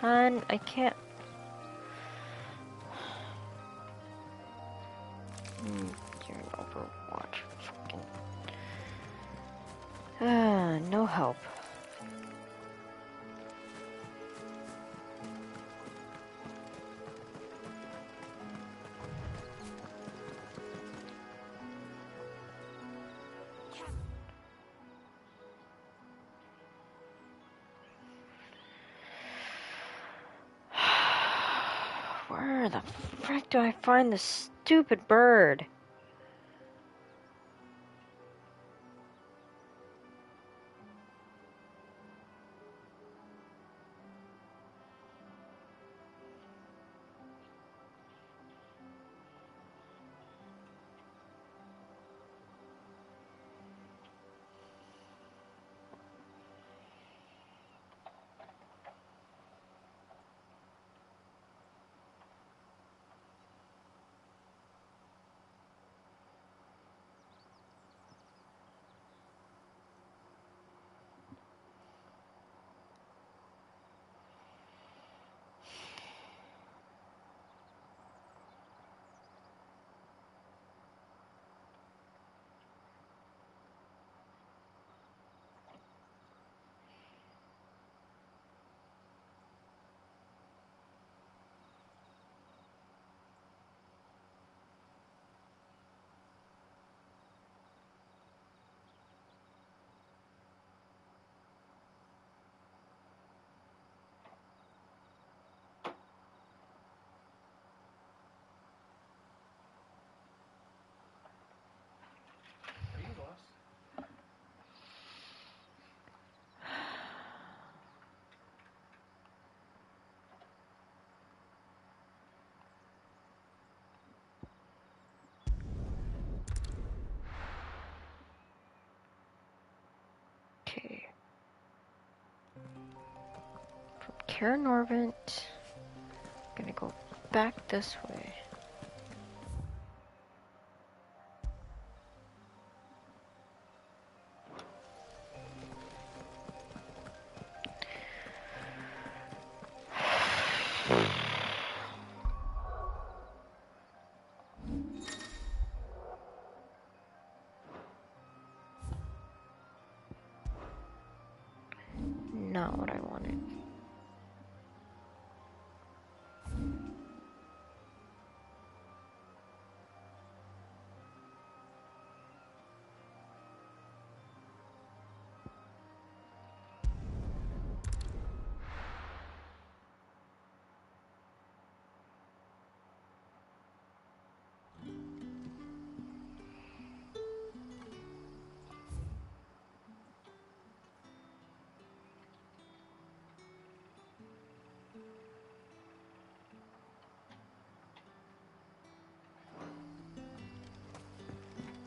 Hun, I can't. You're an Overwatch. Fucking. No help. Where the frick do I find this stupid bird? Okay. From Kara Norvent, gonna go back this way. Not what I wanted.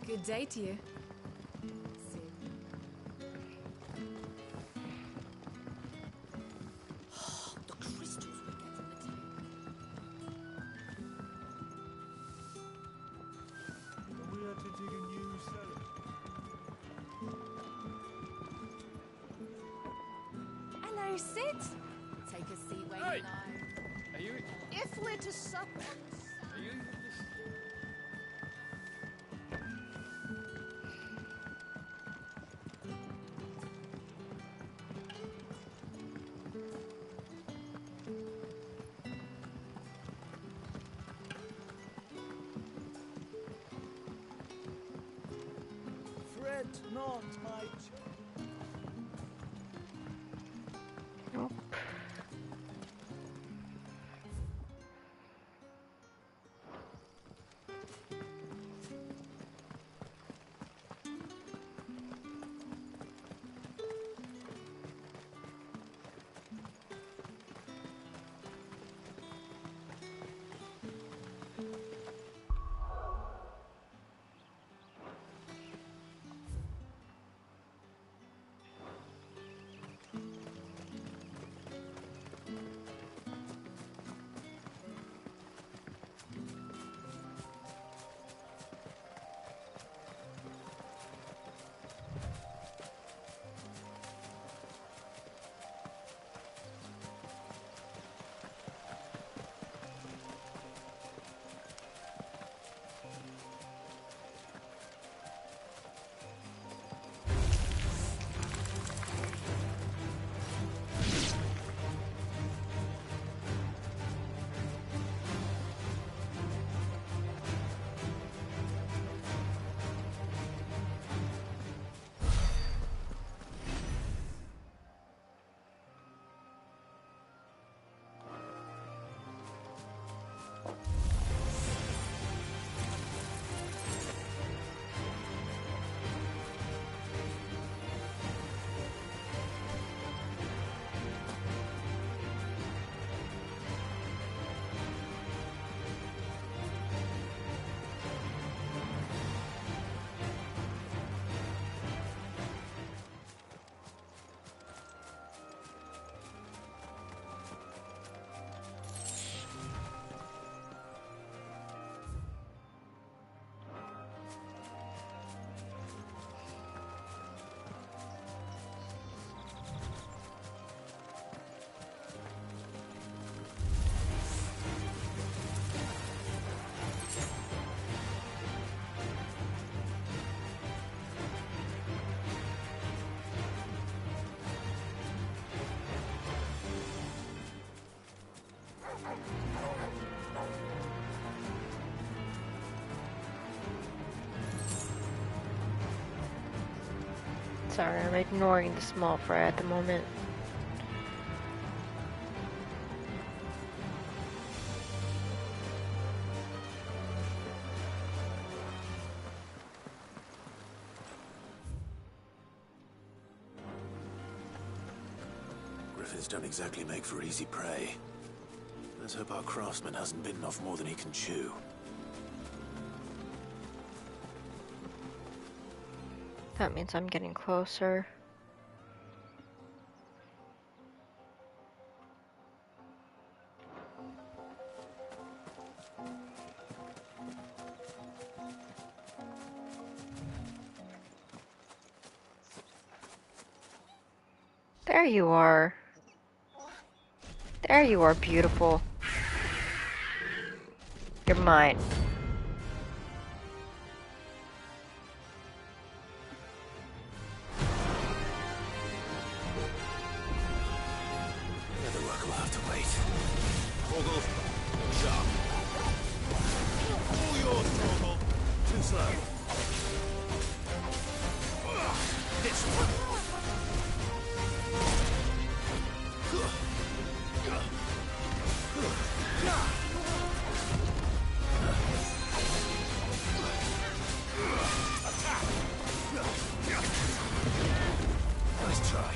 Good day to you. The crystals we get from the We had to dig a new cellar. Hello, sit. Take a seat where Hey! you lie. Are you? If we're to sup on Are you? Fret not, my Nope. Sorry, I'm ignoring the small fry at the moment. Griffins don't exactly make for easy prey. Let's hope our craftsman hasn't bitten off more than he can chew. That means I'm getting closer. There you are. There you are, beautiful. You're mine. The other work will have to wait. Torgal, sharp. All yours, Torgal. Too slow. This one. Nice try.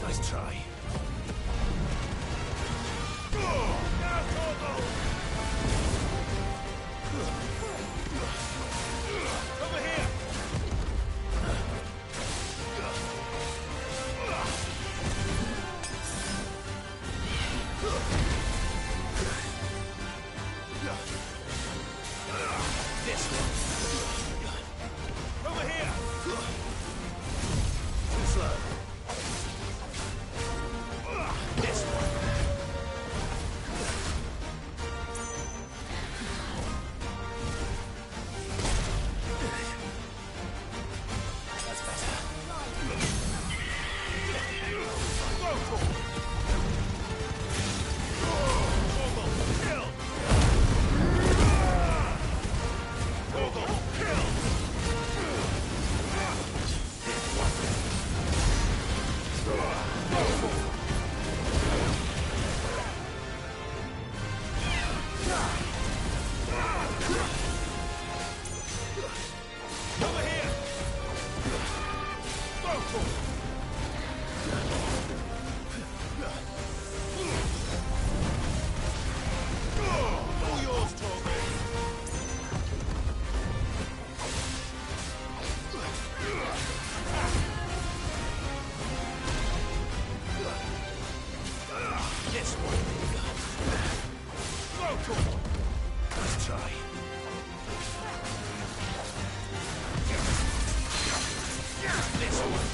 Nice try. Over here. This one. Over here. Too slow. This one. That's better. Over here. All yours, Torgal. This one. Nice try. This one.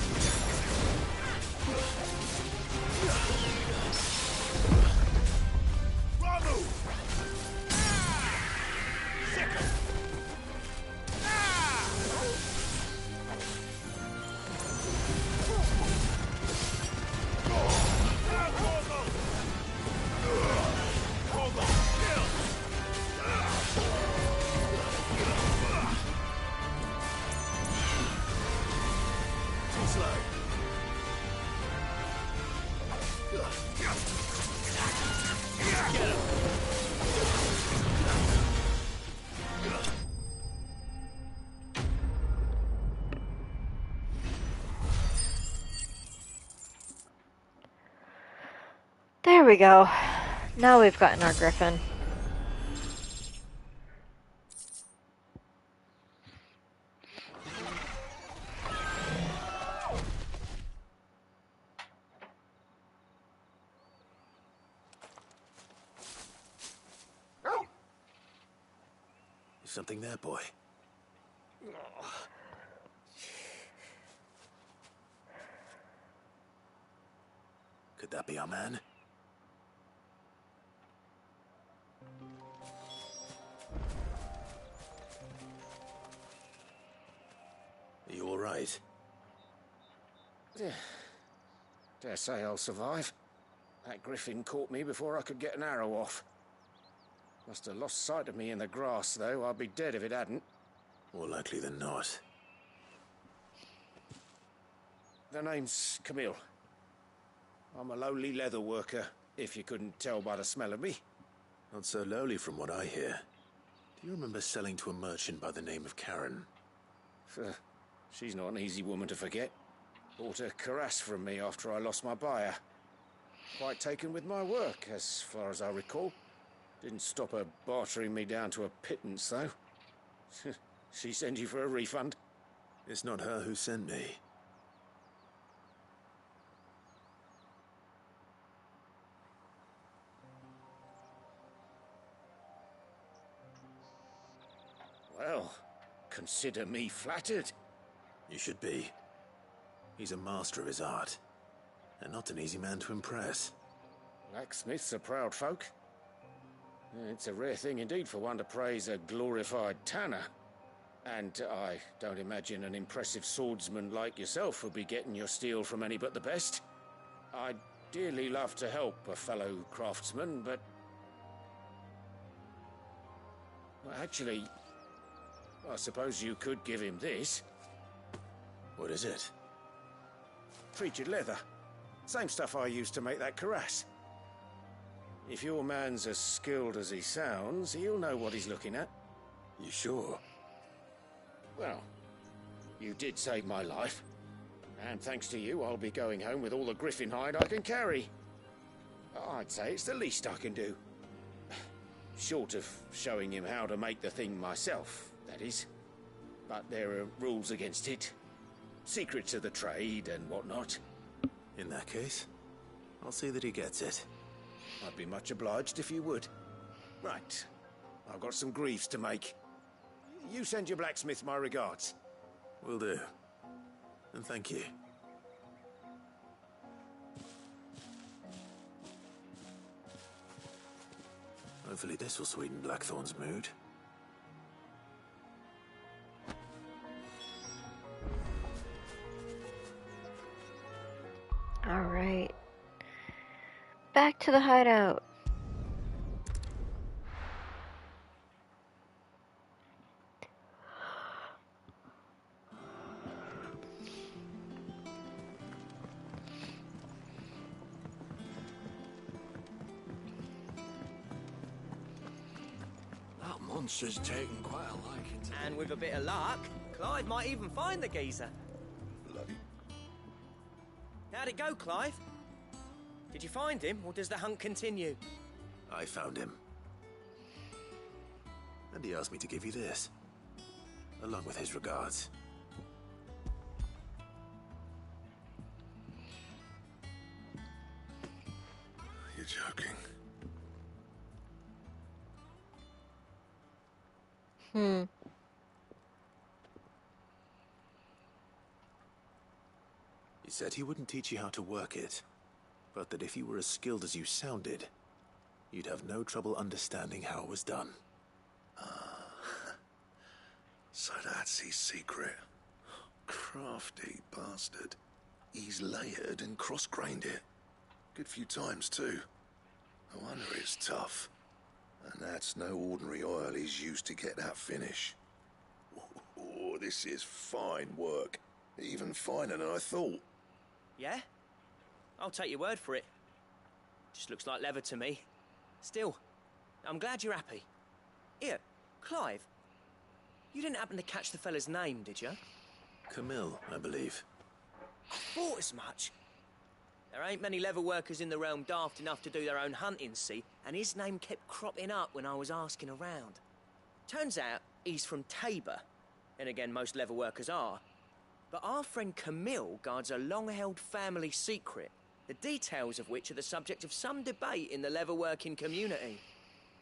Ramu! Second! Too slow. Get him! There we go. Now we've gotten our griffin. Something there, boy? Could that be our man? Are you all right? Dare say I'll survive. That griffin caught me before I could get an arrow off. Must have lost sight of me in the grass, though. I'd be dead if it hadn't. More likely than not. The name's Camille. I'm a lowly leather worker, if you couldn't tell by the smell of me. Not so lowly from what I hear. Do you remember selling to a merchant by the name of Karen? She's not an easy woman to forget. Bought a cuirass from me after I lost my buyer. Quite taken with my work, as far as I recall. Didn't stop her bartering me down to a pittance, though. She sent you for a refund? It's not her who sent me. Well, consider me flattered. You should be. He's a master of his art, and not an easy man to impress. Blacksmiths are proud folk. It's a rare thing indeed for one to praise a glorified tanner. And I don't imagine an impressive swordsman like yourself would be getting your steel from any but the best. I'd dearly love to help a fellow craftsman, but... well, actually, I suppose you could give him this. What is it? Treated leather. Same stuff I used to make that cuirass. If your man's as skilled as he sounds, he'll know what he's looking at. You sure? Well, you did save my life. And thanks to you, I'll be going home with all the griffin hide I can carry. I'd say it's the least I can do. Short of showing him how to make the thing myself, that is. But there are rules against it. Secrets of the trade and whatnot. In that case, I'll see that he gets it. I'd be much obliged if you would. Right. I've got some greaves to make. You send your blacksmith my regards. Will do. And thank you. Hopefully this will sweeten Blackthorn's mood. Alright. Back to the hideout. That monster's taken quite a liking to And with a bit of luck, Clive might even find the geezer. bloody... How'd it go, Clive? Did you find him, or does the hunt continue? I found him. And he asked me to give you this, along with his regards. You're joking. He said he wouldn't teach you how to work it, but that if you were as skilled as you sounded, you'd have no trouble understanding how it was done. So that's his secret. Crafty bastard. He's layered and cross-grained it. Good few times, too. No wonder it's tough. And that's no ordinary oil he's used to get that finish. Oh, this is fine work. Even finer than I thought. Yeah? I'll take your word for it. Just looks like leather to me. Still, I'm glad you're happy. Here, Clive. You didn't happen to catch the fella's name, did you? Camille, I believe. I thought as much. There ain't many leather workers in the realm daft enough to do their own hunting, see, and his name kept cropping up when I was asking around. Turns out he's from Tabor, and again most leather workers are. But our friend Camille guards a long-held family secret, the details of which are the subject of some debate in the leather-working community.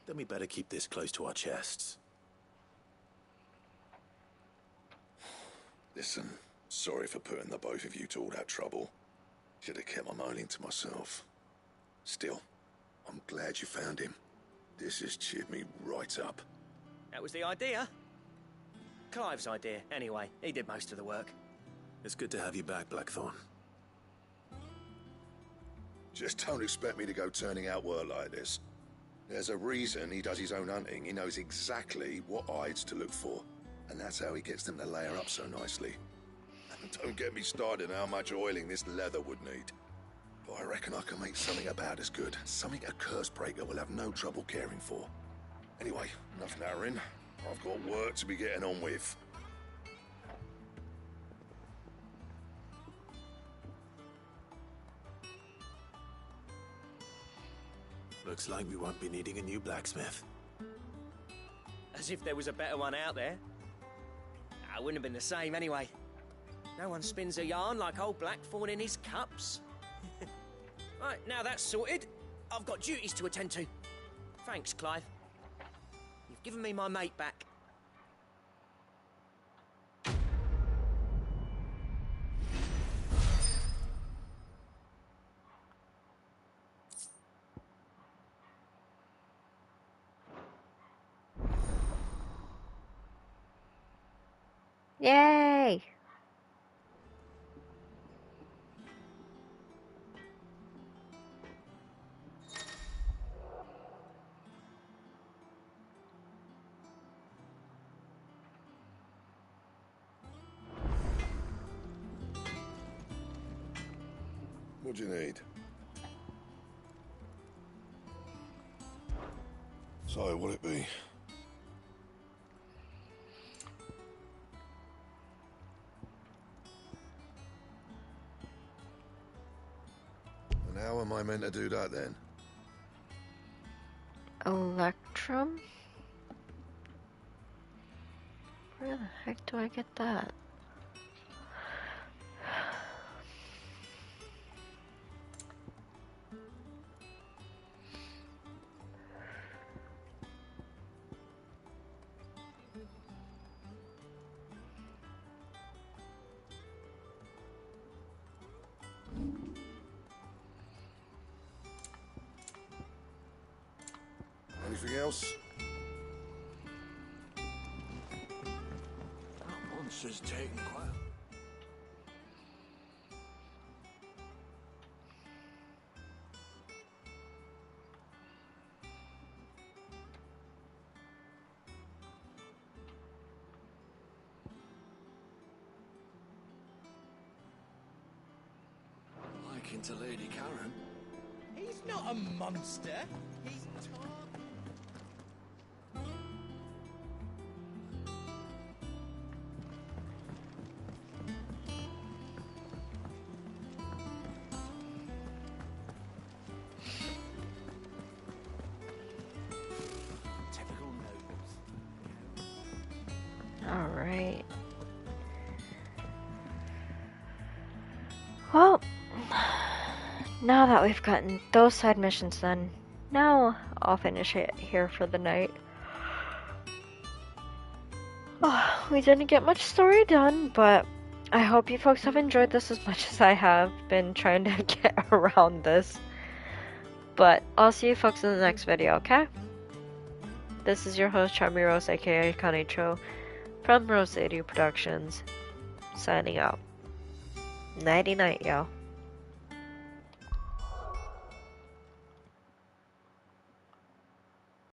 Then we better keep this close to our chests. Listen, sorry for putting the both of you to all that trouble. Should have kept my moaning to myself. Still, I'm glad you found him. This has cheered me right up. That was the idea. Clive's idea, anyway. He did most of the work. It's good to have you back, Blackthorn. Just don't expect me to go turning out work like this. There's a reason he does his own hunting. He knows exactly what hides to look for. And that's how he gets them to layer up so nicely. And don't get me started on how much oiling this leather would need. But I reckon I can make something about as good. Something a Cursebreaker will have no trouble caring for. Anyway, enough narrowing. I've got work to be getting on with. Looks like we won't be needing a new blacksmith. As if there was a better one out there. I wouldn't have been the same anyway. No one spins a yarn like old Blackthorn in his cups. Right, now that's sorted, I've got duties to attend to. Thanks, Clive. You've given me my mate back. Yay! What do you need? So, what'll it be? And how am I meant to do that then? Electrum? Where the heck do I get that? Anything else? That monster's taking quite. Liking to Lady Karen. He's not a monster. He's Alright. Well, now that we've gotten those side missions done, now I'll finish it here for the night. Oh, we didn't get much story done, but I hope you folks have enjoyed this as much as I have been trying to get around this. But I'll see you folks in the next video, okay? This is your host, Charmy Rose, aka Kanicho, from Roseiryu Productions, signing out. Nighty night, y'all.